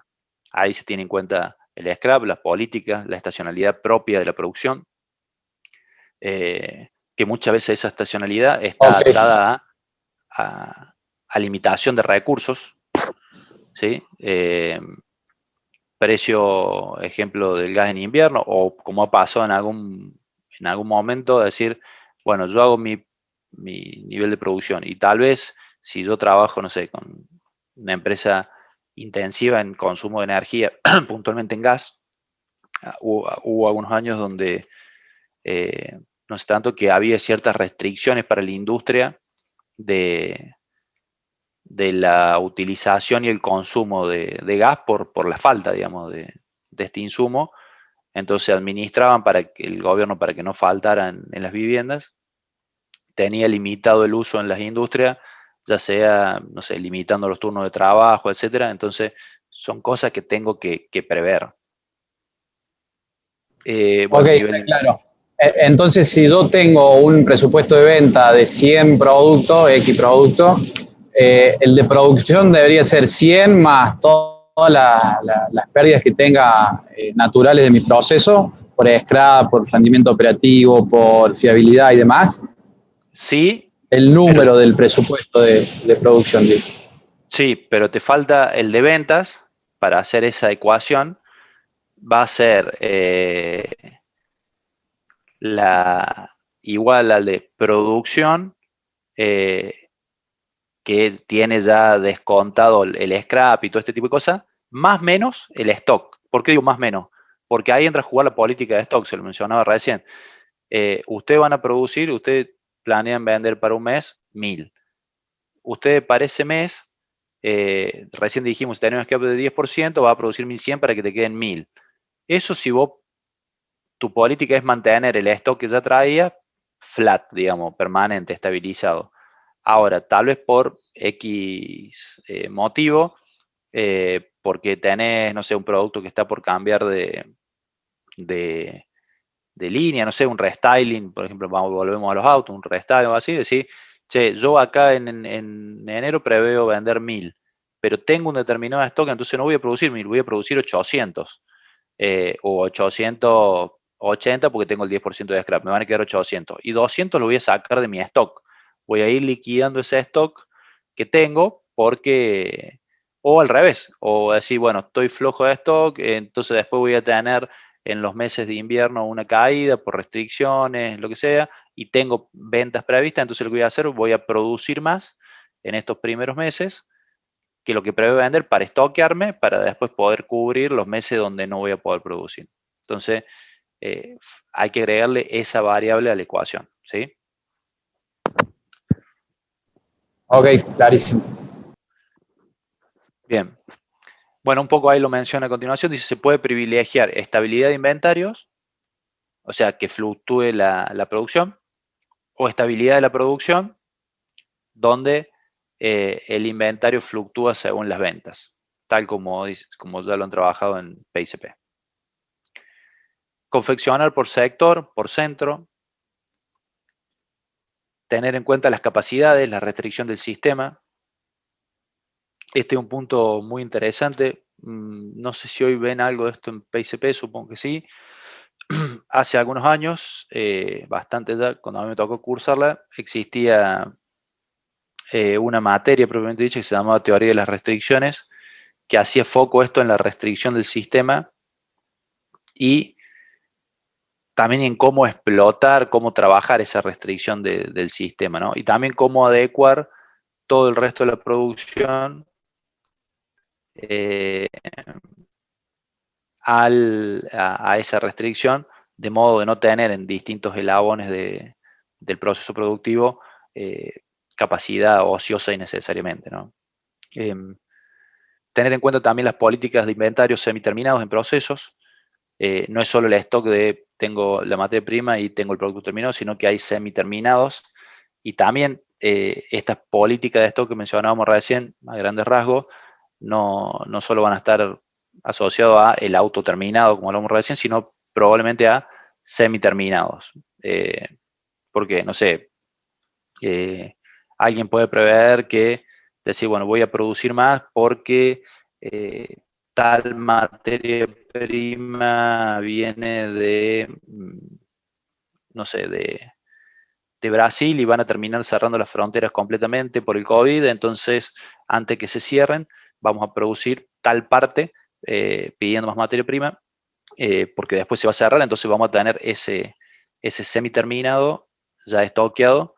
ahí se tiene en cuenta el scrap, las políticas, la estacionalidad propia de la producción, que muchas veces esa estacionalidad está atada a limitación de recursos, ¿sí? Precio, ejemplo, del gas en invierno, o como ha pasado en algún momento, decir, bueno, yo hago mi nivel de producción y tal vez si yo trabajo, no sé, con una empresa intensiva en consumo de energía, puntualmente en gas, hubo algunos años donde, no sé, tanto que había ciertas restricciones para la industria de la utilización y el consumo de gas por la falta, digamos, de este insumo. Entonces administraban para que el gobierno, para que no faltaran en las viviendas, tenía limitado el uso en las industrias, ya sea, no sé, limitando los turnos de trabajo, etcétera. Entonces, son cosas que tengo que prever. Bueno, Ok, claro. Entonces, si yo tengo un presupuesto de venta de 100 productos, X productos, el de producción debería ser 100 más todo las pérdidas que tenga naturales de mi proceso, por scrap, por rendimiento operativo, por fiabilidad y demás, Sí, el pero, número del presupuesto de producción. Digo. sí, pero te falta el de ventas para hacer esa ecuación. Va a ser igual al de producción, eh, que tiene ya descontado el scrap y todo este tipo de cosas, más menos el stock. ¿Por qué digo más menos? Porque ahí entra a jugar la política de stock, se lo mencionaba recién. Ustedes van a producir, ustedes planean vender para un mes 1000. Ustedes para ese mes, recién dijimos, si tenemos un scrap de 10%, va a producir 1100 para que te queden 1000. Eso si vos, tu política es mantener el stock que ya traía flat, digamos, permanente, estabilizado. Ahora, tal vez por X motivo, porque tenés, no sé, un producto que está por cambiar de, de línea, no sé, un restyling, por ejemplo, volvemos a los autos, un restyling o así, decir, che, yo acá en enero preveo vender 1000, pero tengo un determinado stock, entonces no voy a producir 1000, voy a producir 800, o 880 porque tengo el 10% de scrap, me van a quedar 800, y 200 lo voy a sacar de mi stock, voy a ir liquidando ese stock que tengo porque, o al revés, o decir, bueno, estoy flojo de stock, entonces después voy a tener en los meses de invierno una caída por restricciones, lo que sea, y tengo ventas previstas, entonces lo que voy a hacer, voy a producir más en estos primeros meses que lo que prevé vender para estoquearme, para después poder cubrir los meses donde no voy a poder producir. Entonces, eh, hay que agregarle esa variable a la ecuación, ¿sí? Ok, clarísimo. Bien. Bueno, un poco ahí lo menciona a continuación, dice, se puede privilegiar estabilidad de inventarios, o sea, que fluctúe la producción, o estabilidad de la producción, donde el inventario fluctúa según las ventas, tal como ya lo han trabajado en PICP. Confeccionar por sector, por centro, tener en cuenta las capacidades, la restricción del sistema. Este es un punto muy interesante. No sé si hoy ven algo de esto en PICP, supongo que sí. Hace algunos años, bastante ya, cuando a mí me tocó cursarla, existía una materia propiamente dicha que se llamaba Teoría de las Restricciones, que hacía foco esto en la restricción del sistema y también en cómo explotar, cómo trabajar esa restricción del sistema, ¿no? Y también cómo adecuar todo el resto de la producción eh, a esa restricción, de modo de no tener en distintos eslabones del proceso productivo capacidad ociosa innecesariamente, ¿no? Tener en cuenta también las políticas de inventarios semiterminados en procesos. No es solo el stock de tengo la materia prima y tengo el producto terminado, sino que hay semiterminados. Y también estas políticas de stock que mencionábamos recién, a grandes rasgos, no solo van a estar asociados a el auto terminado, como hablamos recién, sino probablemente a semiterminados. Porque, no sé, eh, alguien puede prever que decir, bueno, voy a producir más porque tal materia prima viene no sé, de Brasil y van a terminar cerrando las fronteras completamente por el COVID, entonces antes que se cierren vamos a producir tal parte pidiendo más materia prima, porque después se va a cerrar, entonces vamos a tener ese semi-terminado ya estoqueado,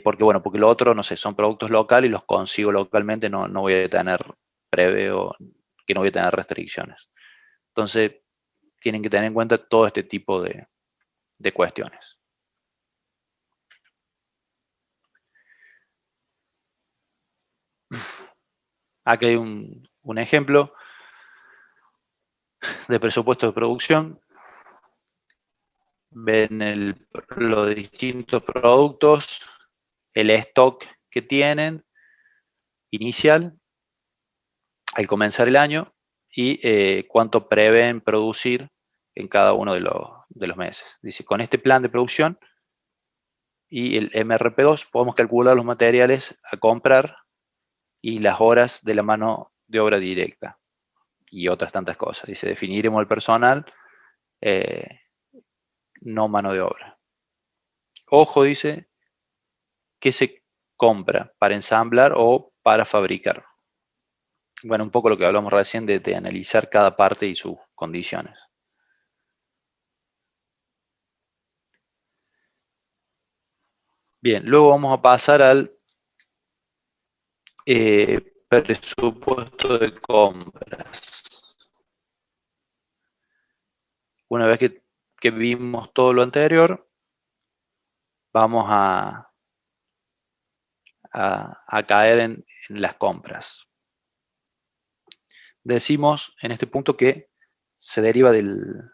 porque bueno, porque lo otro, no sé, son productos locales y los consigo localmente, no voy a tener preveo, que no voy a tener restricciones. Entonces, tienen que tener en cuenta todo este tipo de cuestiones. Aquí hay un ejemplo de presupuesto de producción. Ven los distintos productos, el stock que tienen inicial al comenzar el año y cuánto prevén producir en cada uno de los meses. Dice, con este plan de producción y el MRP2 podemos calcular los materiales a comprar y las horas de la mano de obra directa. y otras tantas cosas. Dice, definiremos el personal, no mano de obra. Ojo, dice, ¿qué se compra para ensamblar o para fabricar? Bueno, un poco lo que hablamos recién de analizar cada parte y sus condiciones. Bien, luego vamos a pasar al presupuesto de compras. Una vez que vimos todo lo anterior, vamos a caer en las compras. Decimos en este punto que se deriva del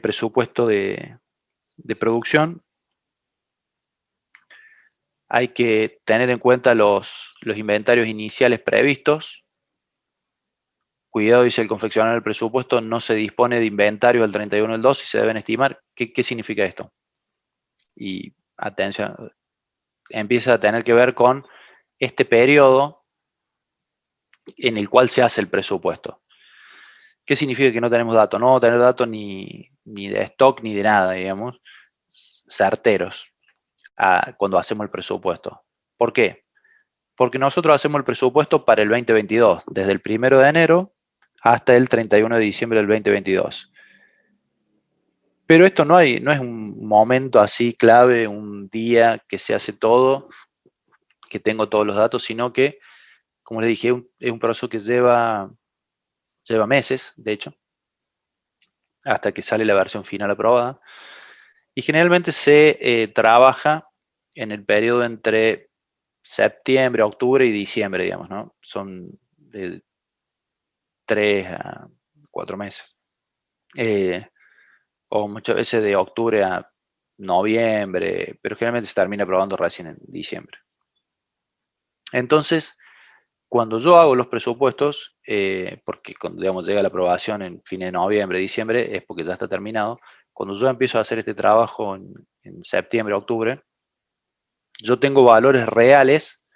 presupuesto de producción. Hay que tener en cuenta los inventarios iniciales previstos. Cuidado, dice el confeccionar el presupuesto, no se dispone de inventario al 31 del 2 y se deben estimar. ¿Qué significa esto? Y atención, empieza a tener que ver con este periodo en el cual se hace el presupuesto. ¿Qué significa que no tenemos datos? No vamos a tener datos ni de stock ni de nada, digamos, certeros cuando hacemos el presupuesto. ¿Por qué? Porque nosotros hacemos el presupuesto para el 2022, desde el 1 de enero hasta el 31 de diciembre del 2022. Pero esto no es un momento así clave, un día que se hace todo, que tengo todos los datos, sino que, como les dije, es un proceso que lleva meses, de hecho, hasta que sale la versión final aprobada. Y generalmente se trabaja en el periodo entre septiembre, octubre y diciembre, digamos, ¿no? Son de 3 a 4 meses. O muchas veces de octubre a noviembre, pero generalmente se termina aprobando recién en diciembre. Entonces, cuando yo hago los presupuestos, porque cuando digamos, llega la aprobación en fin de noviembre, diciembre, es porque ya está terminado. Cuando yo empiezo a hacer este trabajo en septiembre, octubre, yo tengo valores reales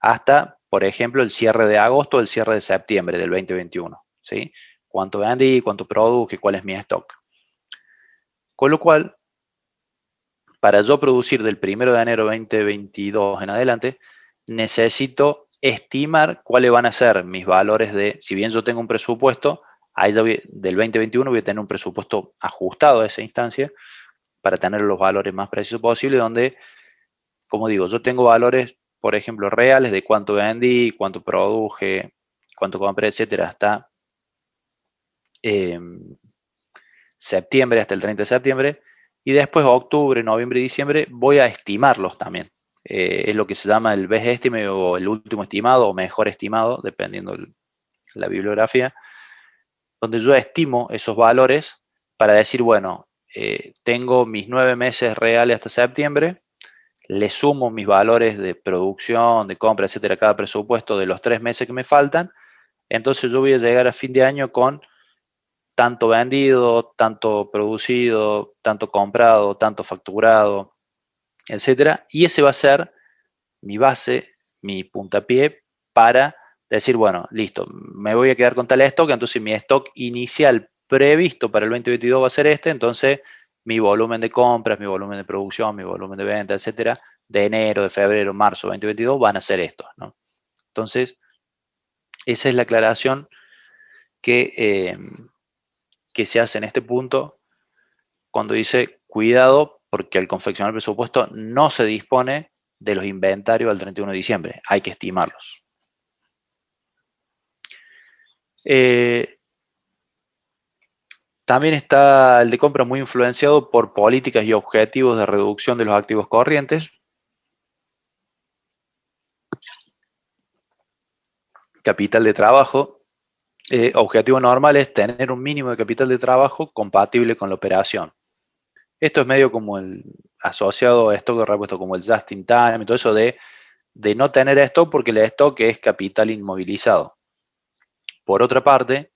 hasta, por ejemplo, el cierre de agosto o el cierre de septiembre del 2021. ¿Sí? Cuánto vendí, cuánto produje, cuál es mi stock. Con lo cual, para yo producir del 1 de enero 2022 en adelante, necesito estimar cuáles van a ser mis valores de, si bien yo tengo un presupuesto, ahí ya del 2021 voy a tener un presupuesto ajustado a esa instancia para tener los valores más precisos posibles, donde, como digo, yo tengo valores, por ejemplo, reales de cuánto vendí, cuánto produje, cuánto compré, etcétera, hasta septiembre, hasta el 30 de septiembre, y después octubre, noviembre y diciembre voy a estimarlos también. Es lo que se llama el best estimate o el último estimado o mejor estimado, dependiendo de la bibliografía, donde yo estimo esos valores para decir, bueno, tengo mis 9 meses reales hasta septiembre, le sumo mis valores de producción, de compra, etcétera, cada presupuesto de los 3 meses que me faltan, entonces yo voy a llegar a fin de año con tanto vendido, tanto producido, tanto comprado, tanto facturado, etcétera. Y ese va a ser mi base, mi puntapié para decir, bueno, listo, me voy a quedar con tal stock, entonces mi stock inicial previsto para el 2022 va a ser este, entonces mi volumen de compras, mi volumen de producción, mi volumen de venta, etcétera, de enero, de febrero, marzo 2022 van a ser estos, ¿no? Entonces, esa es la aclaración que se hace en este punto cuando dice cuidado porque al confeccionar el presupuesto no se dispone de los inventarios al 31 de diciembre, hay que estimarlos. También está el de compra muy influenciado por políticas y objetivos de reducción de los activos corrientes. Capital de trabajo. Objetivo normal es tener un mínimo de capital de trabajo compatible con la operación. Esto es medio como el asociado a stock de repuesto, como el just in time y todo eso de no tener stock porque el stock es capital inmovilizado. Por otra parte,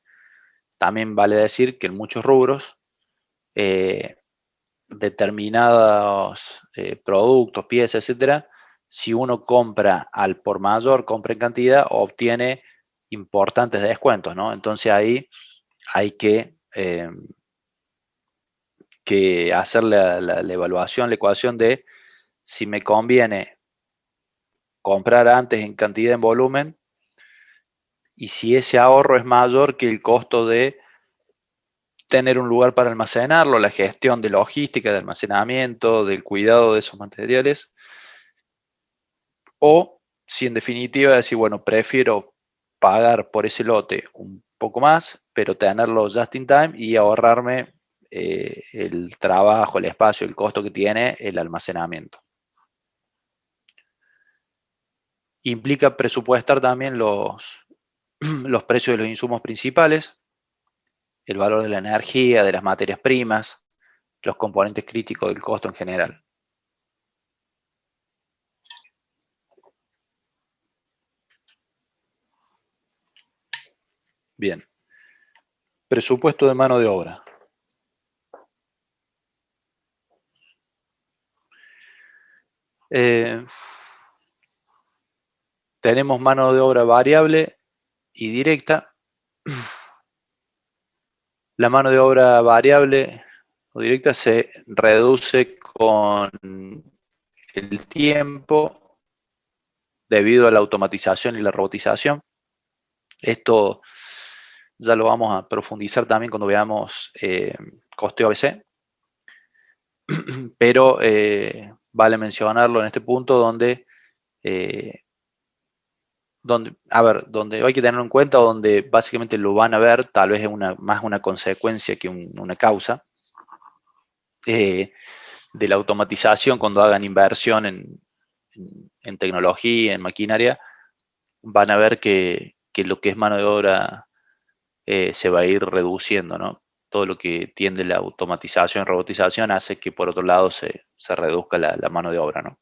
también vale decir que en muchos rubros, determinados productos, piezas, etcétera, si uno compra al por mayor, compra en cantidad, obtiene importantes descuentos, ¿no? Entonces ahí hay que hacer la evaluación, la ecuación de si me conviene comprar antes en cantidad, en volumen, y si ese ahorro es mayor que el costo de tener un lugar para almacenarlo, la gestión de logística, de almacenamiento, del cuidado de esos materiales, o si en definitiva decir, bueno, prefiero pagar por ese lote un poco más, pero tenerlo just in time y ahorrarme el trabajo, el espacio, el costo que tiene el almacenamiento. Implica presupuestar también los precios de los insumos principales, el valor de la energía, de las materias primas, los componentes críticos del costo en general. Bien. Presupuesto de mano de obra. Tenemos mano de obra variable y directa. La mano de obra variable o directa se reduce con el tiempo debido a la automatización y la robotización. Esto ya lo vamos a profundizar también cuando veamos costeo ABC, pero vale mencionarlo en este punto donde donde hay que tenerlo en cuenta, donde básicamente lo van a ver, tal vez es más una consecuencia que una causa de la automatización cuando hagan inversión en tecnología, en maquinaria, van a ver que lo que es mano de obra se va a ir reduciendo, ¿no? Todo lo que tiende la automatización, robotización, hace que por otro lado se reduzca la mano de obra, ¿no?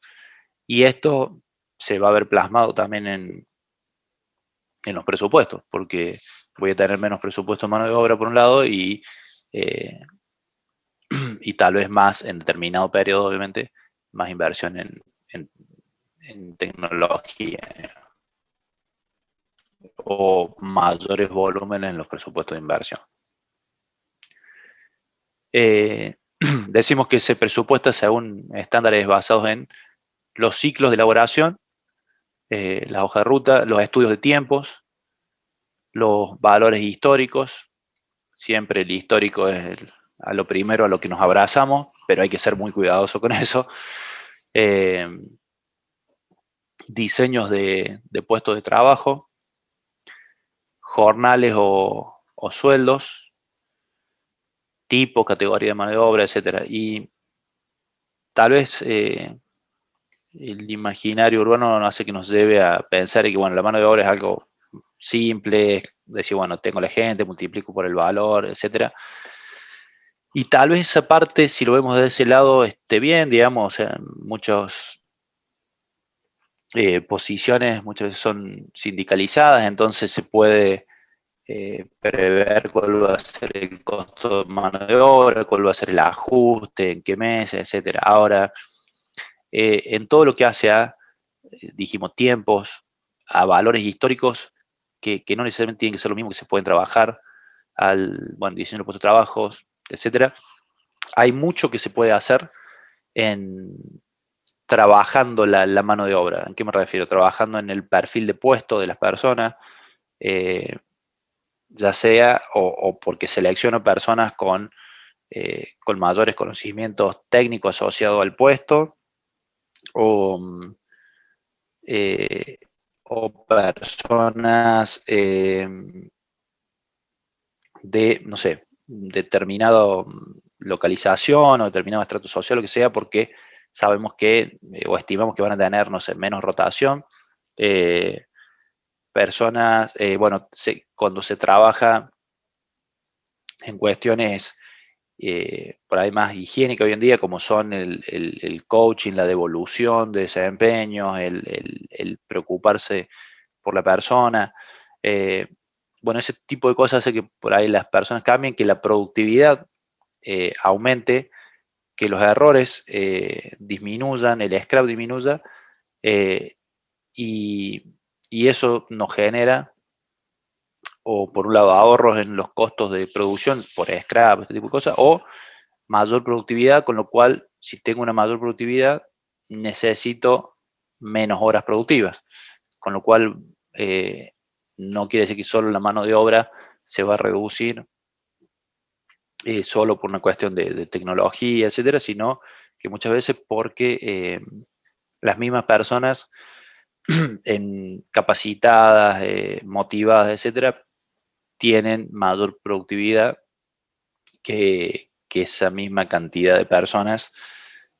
Y esto se va a ver plasmado también en los presupuestos, porque voy a tener menos presupuesto en mano de obra por un lado eh, y tal vez más en determinado periodo, obviamente, más inversión en tecnología o mayores volúmenes en los presupuestos de inversión. Decimos que se presupuesta según estándares basados en los ciclos de elaboración, la hoja de ruta, los estudios de tiempos, los valores históricos. Siempre el histórico es a lo primero a lo que nos abrazamos, pero hay que ser muy cuidadoso con eso. Diseños de puestos de trabajo, jornales o sueldos, tipo, categoría de mano de obra, etc. Y tal vez el imaginario urbano no hace que nos lleve a pensar que bueno, la mano de obra es algo simple, decir, bueno, tengo la gente, multiplico por el valor, etc. Y tal vez esa parte, si lo vemos de ese lado, esté bien, digamos, o sea, muchas posiciones muchas veces son sindicalizadas, entonces se puede prever cuál va a ser el costo de mano de obra, cuál va a ser el ajuste, en qué meses, etc. Ahora, en todo lo que hace a, dijimos, tiempos, a valores históricos, que no necesariamente tienen que ser lo mismo, que se pueden trabajar, bueno, diseño de puestos de trabajo, etc. Hay mucho que se puede hacer en trabajando la mano de obra. ¿En qué me refiero? Trabajando en el perfil de puesto de las personas, ya sea o porque selecciono personas con mayores conocimientos técnicos asociados al puesto, o, eh, o personas de, no sé, determinada localización o determinado estrato social, lo que sea, porque sabemos que, o estimamos que van a tener, no sé, menos rotación. Personas, bueno, cuando se trabaja en cuestiones por ahí más higiénicas hoy en día, como son el coaching, la devolución de desempeños, el preocuparse por la persona. Bueno, ese tipo de cosas hace que por ahí las personas cambien, que la productividad aumente, que los errores disminuyan, el scrap disminuya, eh, y, y eso nos genera o por un lado ahorros en los costos de producción por scrap, este tipo de cosas, o mayor productividad, con lo cual si tengo una mayor productividad necesito menos horas productivas, con lo cual no quiere decir que solo la mano de obra se va a reducir solo por una cuestión de tecnología, etcétera, sino que muchas veces porque las mismas personas capacitadas, motivadas, etcétera, tienen mayor productividad que esa misma cantidad de personas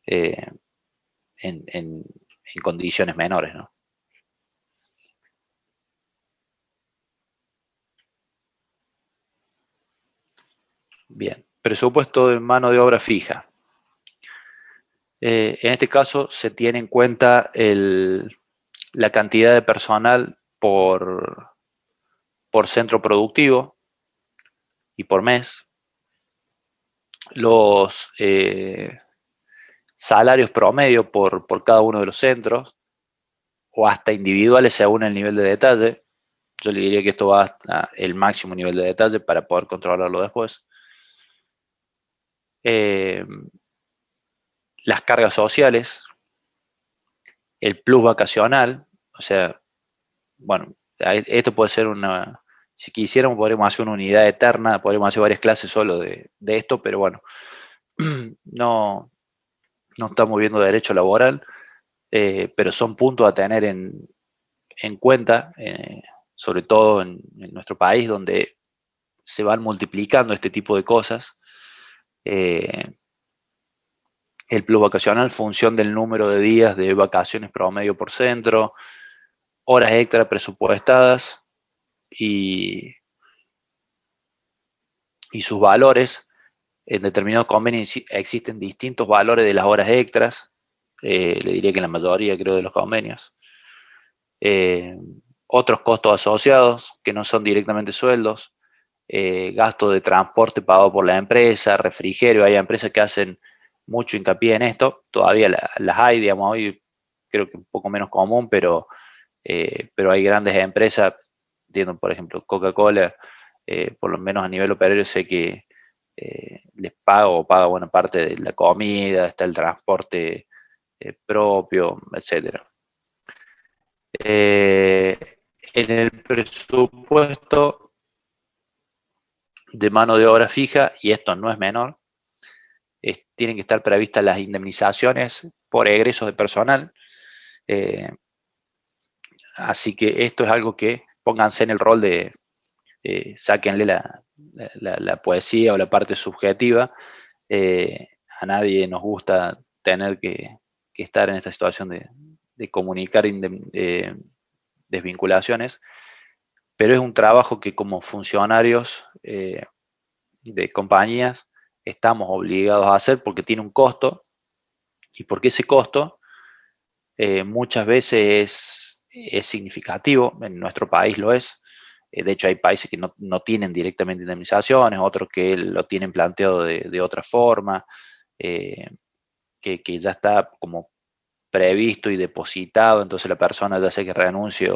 eh, en condiciones menores, ¿no? Bien, presupuesto de mano de obra fija. En este caso se tiene en cuenta la cantidad de personal por centro productivo y por mes, los salarios promedio por cada uno de los centros, o hasta individuales según el nivel de detalle. Yo le diría que esto va hasta el máximo nivel de detalle para poder controlarlo después. Las cargas sociales, el plus vacacional, o sea, bueno, esto puede ser si quisiéramos podríamos hacer una unidad eterna, podríamos hacer varias clases solo de esto, pero bueno, no, no estamos viendo derecho laboral, pero son puntos a tener en cuenta, sobre todo en nuestro país, donde se van multiplicando este tipo de cosas. El plus vacacional, función del número de días de vacaciones promedio por centro, horas extra presupuestadas y, y sus valores. En determinados convenios existen distintos valores de las horas extras. Le diría que en la mayoría, creo, de los convenios. Eh, Otros costos asociados que no son directamente sueldos, gasto de transporte pagado por la empresa, refrigerio. Hay empresas que hacen mucho hincapié en esto, todavía las hay, digamos, hoy creo que un poco menos común, pero hay grandes empresas, entiendo, por ejemplo, Coca-Cola, por lo menos a nivel operario sé que les paga o paga buena parte de la comida, está el transporte propio, etcétera. Eh, en el presupuesto de mano de obra fija, y esto no es menor, tienen que estar previstas las indemnizaciones por egresos de personal. Eh, Así que esto es algo que pónganse en el rol de, sáquenle la poesía o la parte subjetiva. Eh, a nadie nos gusta tener que estar en esta situación de comunicar desvinculaciones, pero es un trabajo que como funcionarios de compañías estamos obligados a hacer porque tiene un costo y porque ese costo muchas veces es significativo, en nuestro país lo es. De hecho, hay países que no tienen directamente indemnizaciones, otros que lo tienen planteado de otra forma, eh, que ya está como previsto y depositado, entonces la persona ya sea que renuncie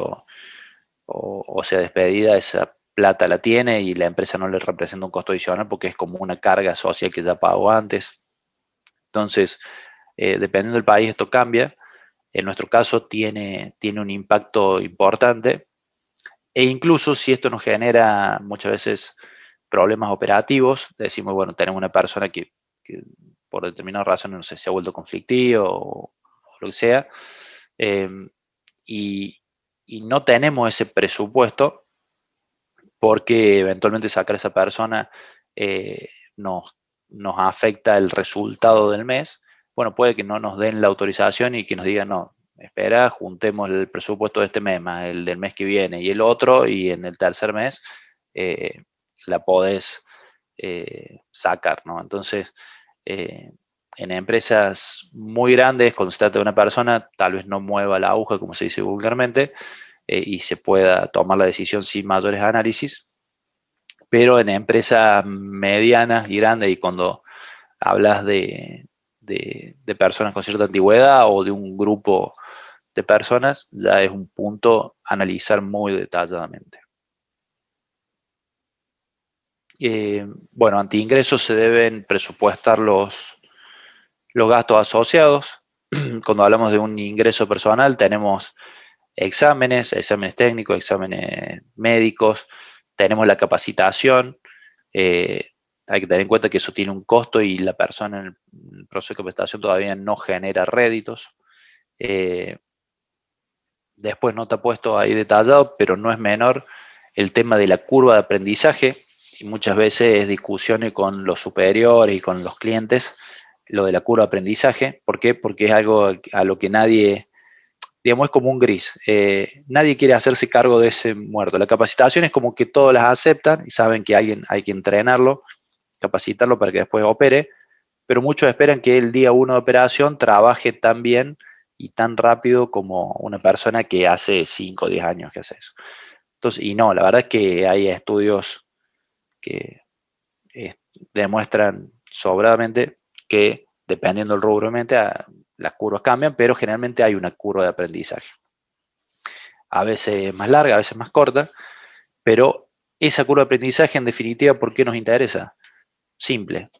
o sea despedida, esa plata la tiene y la empresa no le representa un costo adicional porque es como una carga social que ya pagó antes. Entonces, dependiendo del país esto cambia. En nuestro caso tiene un impacto importante e incluso si esto nos genera muchas veces problemas operativos, decimos, bueno, tenemos una persona que por determinadas razones, no sé, se ha vuelto conflictivo o lo que sea, eh, y, y no tenemos ese presupuesto porque eventualmente sacar a esa persona eh, nos, nos afecta el resultado del mes. Bueno, puede que no nos den la autorización y que nos digan, no, espera, juntemos el presupuesto de este mes más el del mes que viene y el otro, y en el tercer mes eh, la podés sacar, ¿no? Entonces, eh, en empresas muy grandes, cuando se trata de una persona, tal vez no mueva la aguja, como se dice vulgarmente, y se pueda tomar la decisión sin mayores análisis, pero en empresas medianas y grandes, y cuando hablas de personas con cierta antigüedad o de un grupo de personas, ya es un punto a analizar muy detalladamente. Bueno, ante ingresos se deben presupuestar los gastos asociados. Cuando hablamos de un ingreso personal, tenemos exámenes técnicos, exámenes médicos, tenemos la capacitación. eh, Hay que tener en cuenta que eso tiene un costo y la persona en el proceso de capacitación todavía no genera réditos. Eh, Después no te ha puesto ahí detallado, pero no es menor el tema de la curva de aprendizaje, y muchas veces es discusiones con los superiores y con los clientes, lo de la curva de aprendizaje. ¿Por qué? Porque es algo a lo que nadie, digamos, es como un gris. Nadie quiere hacerse cargo de ese muerto. La capacitación es como que todos las aceptan y saben que alguien hay que entrenarlo, capacitarlo para que después opere, pero muchos esperan que el día uno de operación trabaje tan bien y tan rápido como una persona que hace 5 o 10 años que hace eso. Entonces, y no, la verdad es que hay estudios que eh, demuestran sobradamente que dependiendo del rubro, las curvas cambian, pero generalmente hay una curva de aprendizaje. A veces más larga, a veces más corta, pero esa curva de aprendizaje en definitiva, ¿por qué nos interesa? Simple.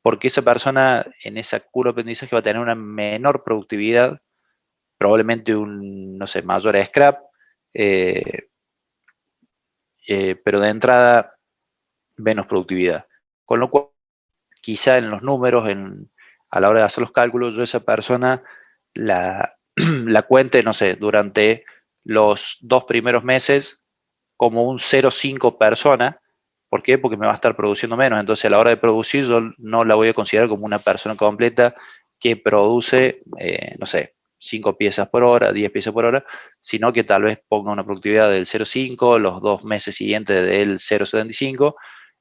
Porque esa persona en esa curva de aprendizaje va a tener una menor productividad, probablemente un, no sé, mayor scrap, eh, pero de entrada menos productividad. Con lo cual, quizá en los números, a la hora de hacer los cálculos, yo esa persona la, la cuente, no sé, durante los 2 primeros meses como un 0,5 persona. ¿Por qué? Porque me va a estar produciendo menos. Entonces, a la hora de producir, yo no la voy a considerar como una persona completa que produce, no sé, 5 piezas por hora, 10 piezas por hora, sino que tal vez ponga una productividad del 0,5, los 2 meses siguientes del 0,75,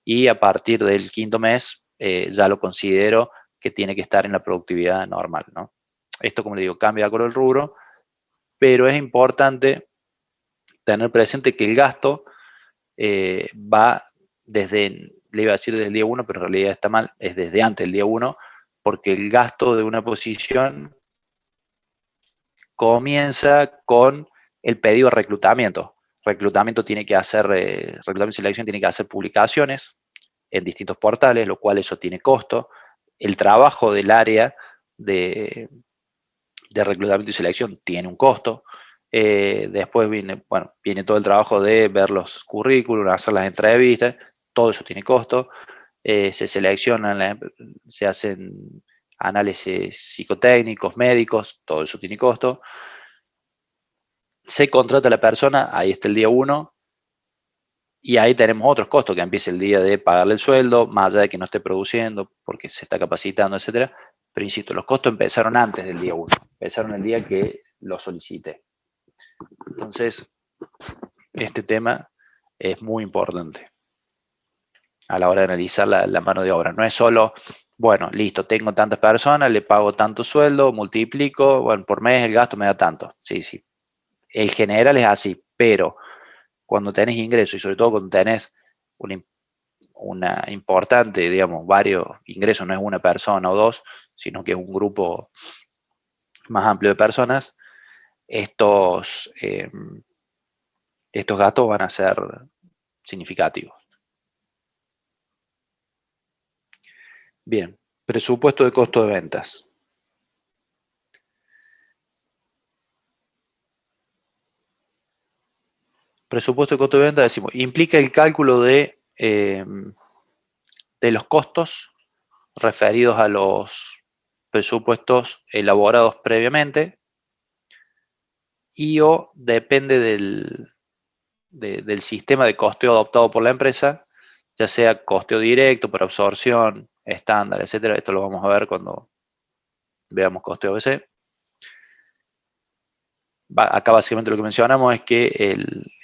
y a partir del quinto mes ya lo considero que tiene que estar en la productividad normal, ¿no? Esto, como le digo, cambia de acuerdo al rubro, pero es importante tener presente que el gasto va desde, le iba a decir desde el día 1, pero en realidad está mal, es desde antes del día 1, porque el gasto de una posición comienza con el pedido de reclutamiento. Reclutamiento tiene que hacer, reclutamiento y selección tiene que hacer publicaciones en distintos portales, lo cual eso tiene costo. El trabajo del área de, de reclutamiento y selección tiene un costo. Después viene, bueno, viene todo el trabajo de ver los currículums, hacer las entrevistas, todo eso tiene costo. Se seleccionan, se hacen análisis psicotécnicos, médicos, todo eso tiene costo. Se contrata a la persona, ahí está el día 1, y ahí tenemos otros costos, que empieza el día de pagarle el sueldo, más allá de que no esté produciendo, porque se está capacitando, etcétera. Pero insisto, los costos empezaron antes del día 1, empezaron el día que lo solicité. Entonces, este tema es muy importante a la hora de analizar la mano de obra. No es solo, bueno, listo, tengo tantas personas, le pago tanto sueldo, multiplico, bueno, por mes el gasto me da tanto. Sí, sí. El general es así, pero cuando tenés ingresos y sobre todo cuando tenés una importante, digamos, varios ingresos, no es una persona o dos, sino que es un grupo más amplio de personas, estos gastos van a ser significativos. Bien, presupuesto de costo de ventas. Presupuesto de costo de ventas, decimos, implica el cálculo de los costos referidos a los presupuestos elaborados previamente, y o depende del sistema de costeo adoptado por la empresa, ya sea costeo directo, por absorción, estándar, etcétera. Esto lo vamos a ver cuando veamos costeo ABC. Acá básicamente lo que mencionamos es que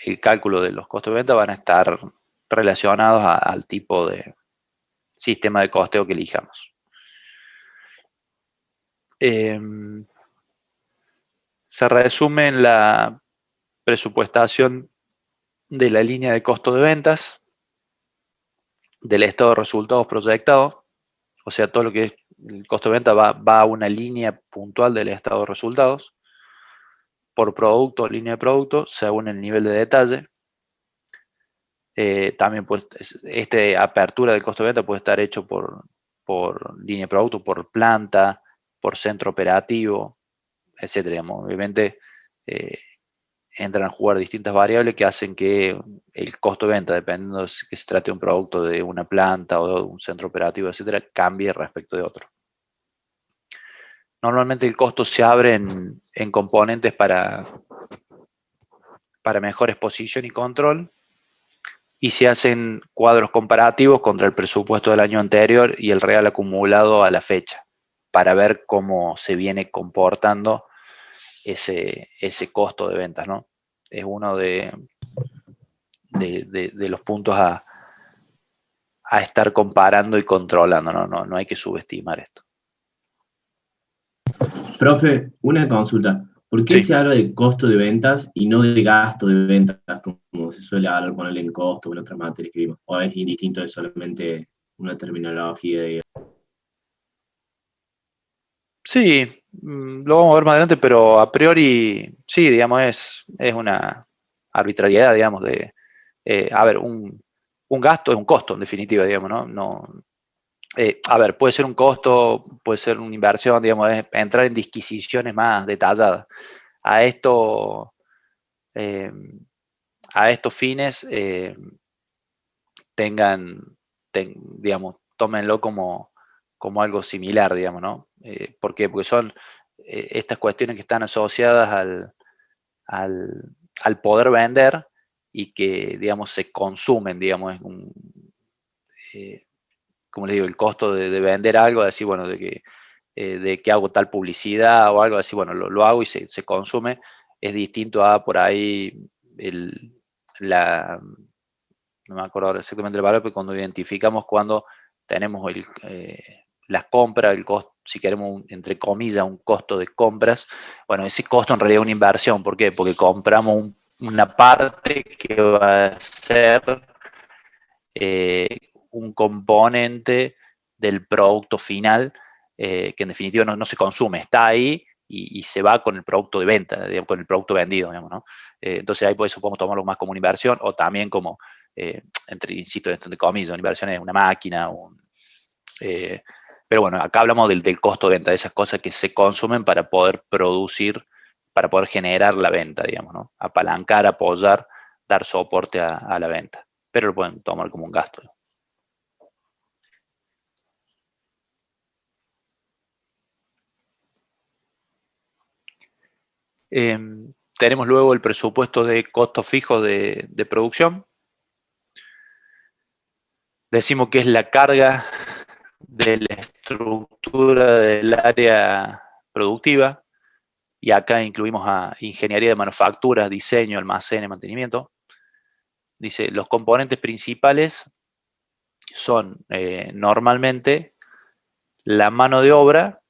el cálculo de los costos de venta van a estar relacionados al tipo de sistema de costeo que elijamos. Se resume en la presupuestación de la línea de costo de ventas, del estado de resultados proyectado, o sea, todo lo que es el costo de venta va a una línea puntual del estado de resultados, por producto o línea de producto, según el nivel de detalle. También pues, apertura del costo de venta puede estar hecho por línea de producto, por planta, por centro operativo, etcétera. Obviamente entran a jugar distintas variables que hacen que el costo de venta, dependiendo de que se trate de un producto de una planta o de un centro operativo, etcétera, cambie respecto de otro. Normalmente el costo se abre en componentes para mejor exposición y control, y se hacen cuadros comparativos contra el presupuesto del año anterior y el real acumulado a la fecha, para ver cómo se viene comportando ese costo de ventas, ¿no? Es uno de los puntos a estar comparando y controlando, ¿no? No hay que subestimar esto. Profe, una consulta. ¿Por qué Sí. se habla de costo de ventas y no de gasto de ventas, como se suele hablar, ponerle en costo o en otras materias que vimos? ¿O es indistinto, es solamente una terminología? Sí, lo vamos a ver más adelante, pero a priori, sí, digamos, es una arbitrariedad, digamos, a ver, un gasto es un costo, en definitiva, digamos, ¿no? A ver, puede ser un costo, puede ser una inversión, digamos, es entrar en disquisiciones más detalladas. A estos fines, digamos, tómenlo como algo similar, digamos, ¿no? ¿Por qué? Porque son estas cuestiones que están asociadas al poder vender y que, digamos, se consumen, digamos, como les digo, el costo de vender algo, decir, bueno, de que hago tal publicidad o algo así, bueno, lo hago y se consume, es distinto a por ahí no me acuerdo ahora exactamente el valor, pero cuando identificamos cuando tenemos las compras, el costo, si queremos, entre comillas, un costo de compras, bueno, ese costo en realidad es una inversión. ¿Por qué? Porque compramos una parte que va a ser un componente del producto final, que en definitiva no se consume, está ahí y se va con el producto de venta, digamos, con el producto vendido, digamos, ¿no? Entonces ahí por eso podemos tomarlo más como una inversión o también como, insisto, entre comillas, una inversión es una máquina, pero bueno, acá hablamos del costo de venta, de esas cosas que se consumen para poder producir, para poder generar la venta, digamos, ¿no? Apalancar, apoyar, dar soporte a la venta, pero lo pueden tomar como un gasto. Tenemos luego el presupuesto de costos fijos de producción. Decimos que es la carga de la estructura del área productiva, y acá incluimos a ingeniería de manufacturas, diseño, almacén y mantenimiento. Dice, los componentes principales son normalmente la mano de obra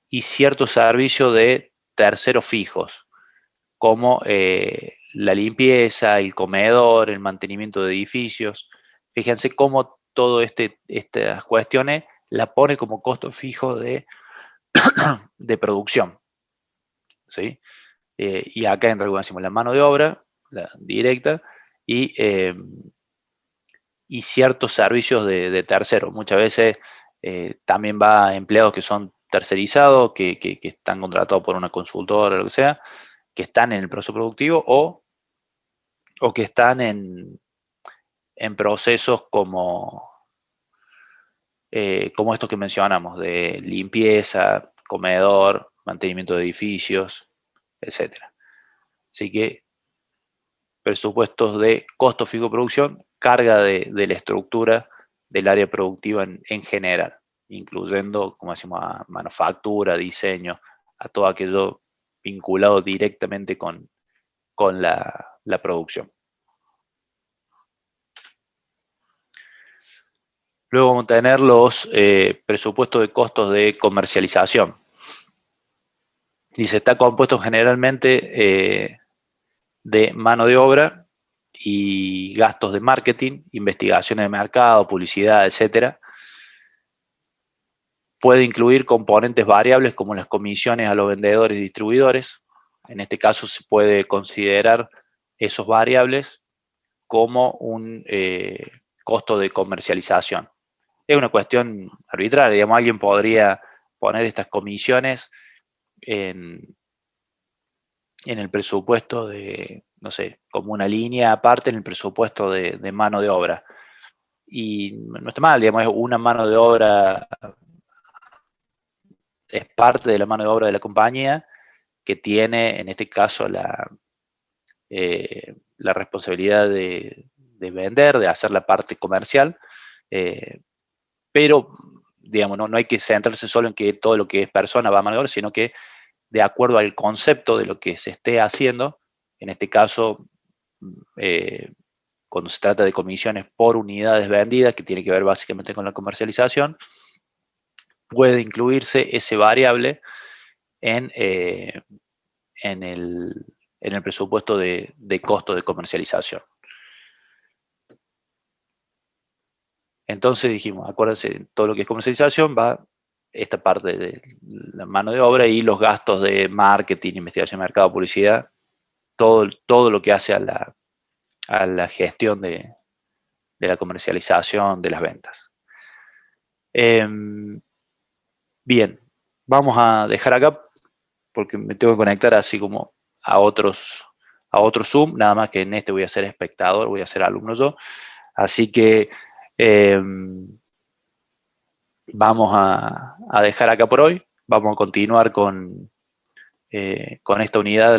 y ciertos servicios de terceros fijos, como la limpieza, el comedor, el mantenimiento de edificios. Fíjense cómo todo estas cuestiones la pone como costo fijo de producción, ¿sí? Y acá entra, como decimos, la mano de obra, la directa, y ciertos servicios de terceros. Muchas veces también va a empleados que son tercerizados, que están contratados por una consultora o lo que sea, que están en el proceso productivo o que están en procesos como estos que mencionamos, de limpieza, comedor, mantenimiento de edificios, etc. Así que presupuestos de costo fijo de producción, carga de la estructura del área productiva en general, incluyendo, como decimos, a manufactura, diseño, a todo aquello vinculado directamente con la producción. Luego vamos a tener los presupuestos de costos de comercialización. Dice, está compuesto generalmente de mano de obra y gastos de marketing, investigaciones de mercado, publicidad, etc. Puede incluir componentes variables como las comisiones a los vendedores y distribuidores. En este caso se puede considerar esos variables como un costo de comercialización. Es una cuestión arbitraria, digamos, alguien podría poner estas comisiones en el presupuesto de, no sé, como una línea aparte en el presupuesto de mano de obra. Y no está mal, digamos, es una mano de obra, es parte de la mano de obra de la compañía que tiene, en este caso, la responsabilidad de vender, de hacer la parte comercial, pero, digamos, no hay que centrarse solo en que todo lo que es persona va a mano de obra, sino que de acuerdo al concepto de lo que se esté haciendo, en este caso, cuando se trata de comisiones por unidades vendidas, que tiene que ver básicamente con la comercialización, puede incluirse ese variable en el presupuesto de costo de comercialización. Entonces dijimos, acuérdense, todo lo que es comercialización va esta parte de la mano de obra y los gastos de marketing, investigación de mercado, publicidad, todo lo que hace a la gestión de la comercialización, de las ventas. Bien, vamos a dejar acá porque me tengo que conectar así como a otro Zoom, nada más que en este voy a ser espectador, voy a ser alumno yo. Así que vamos a dejar acá por hoy. Vamos a continuar con esta unidad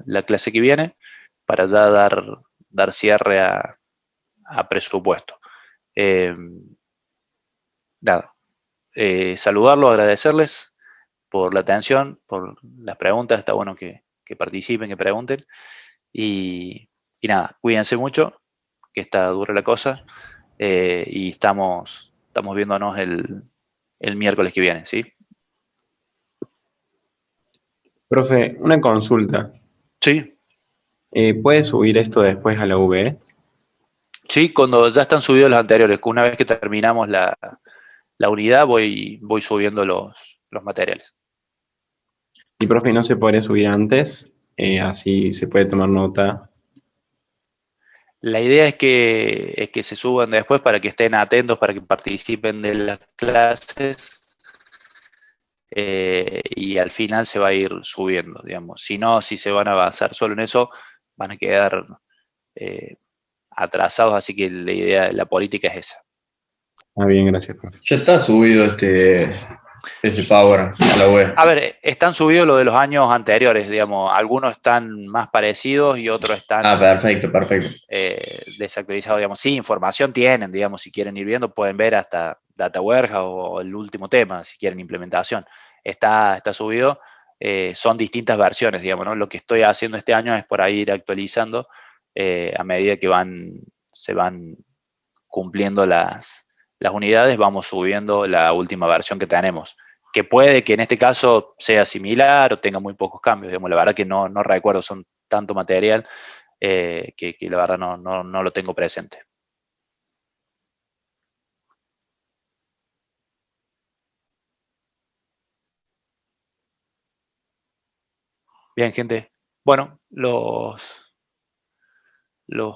la clase que viene para ya dar cierre a presupuesto. Nada, saludarlos, agradecerles por la atención, por las preguntas. Está bueno que participen, que pregunten. Y nada, cuídense mucho, que está dura la cosa. Y estamos viéndonos el miércoles que viene, ¿sí? Profe, una consulta. Sí, ¿Puede subir esto después a la VE? sí, cuando ya están subidos los anteriores, que una vez que terminamos la unidad voy subiendo los materiales. Y profe, ¿no se podría subir antes? Así se puede tomar nota. La idea es que se suban después para que estén atentos, para que participen de las clases y al final se va a ir subiendo, digamos. Si no, si se van a avanzar solo en eso, van a quedar atrasados, así que la idea, la política es esa. Ah, bien, gracias, profe. Ya está subido este Power a la web. A ver, están subidos lo de los años anteriores, digamos. Algunos están más parecidos y otros están Perfecto. desactualizados, digamos. Sí, información tienen, digamos, si quieren ir viendo, pueden ver hasta Data Warehouse o el último tema, si quieren implementación. Está subido, son distintas versiones, digamos, ¿no? Lo que estoy haciendo este año es por ahí ir actualizando a medida que se van cumpliendo las unidades, vamos subiendo la última versión que tenemos, que puede que en este caso sea similar o tenga muy pocos cambios, digamos. La verdad que no recuerdo, son tanto material que la verdad no lo tengo presente. Bien, gente. Bueno, los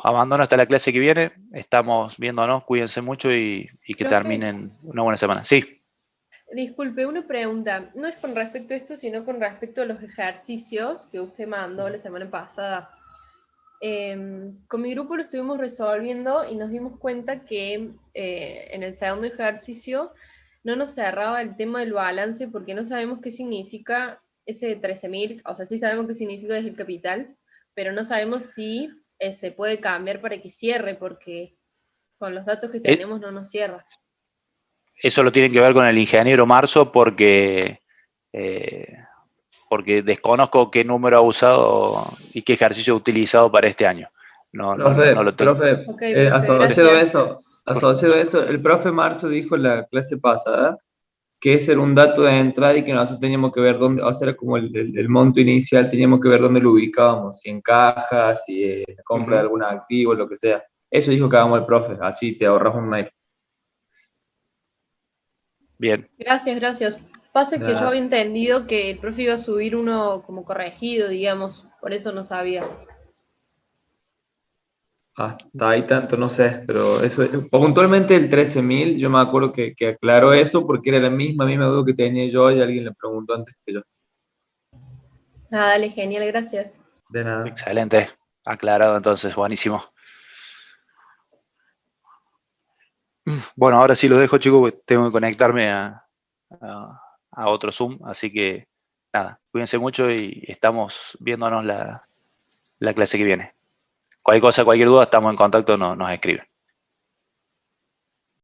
abandono hasta la clase que viene. Estamos viéndonos, cuídense mucho y que Profe. terminen una buena semana. Sí. Disculpe, una pregunta. No es con respecto a esto, sino con respecto a los ejercicios que usted mandó la semana pasada. Con mi grupo lo estuvimos resolviendo y nos dimos cuenta que en el segundo ejercicio no nos cerraba el tema del balance porque no sabemos qué significa ese 13.000, o sea, sí sabemos qué significa desde el capital, pero no sabemos si se puede cambiar para que cierre, porque con los datos que tenemos no nos cierra. Eso lo tienen que ver con el ingeniero Marzo porque desconozco qué número ha usado y qué ejercicio ha utilizado para este año. No lo tengo. Profe, Okay, asociado gracias. a eso, el profe Marzo dijo en la clase pasada que ese era un dato de entrada y que nosotros teníamos que ver dónde, o sea, era como el monto inicial, teníamos que ver dónde lo ubicábamos, si en cajas, si en la compra de algún activo, lo que sea. Eso dijo que hagamos el profe, así te ahorras un mail. Bien. Gracias. Pasa que yo Nada. había entendido que el profe iba a subir uno como corregido, digamos, por eso no sabía. Hasta ahí tanto, no sé, pero eso, puntualmente el 13.000, yo me acuerdo que aclaró eso porque era la misma duda que tenía yo y alguien le preguntó antes que yo. Nada, dale, genial, gracias. De nada. Excelente. Aclarado entonces, buenísimo. Bueno, ahora sí los dejo, chicos, porque tengo que conectarme a otro Zoom, así que nada, cuídense mucho y estamos viéndonos la clase que viene. Cualquier cosa, cualquier duda, estamos en contacto, nos escriben.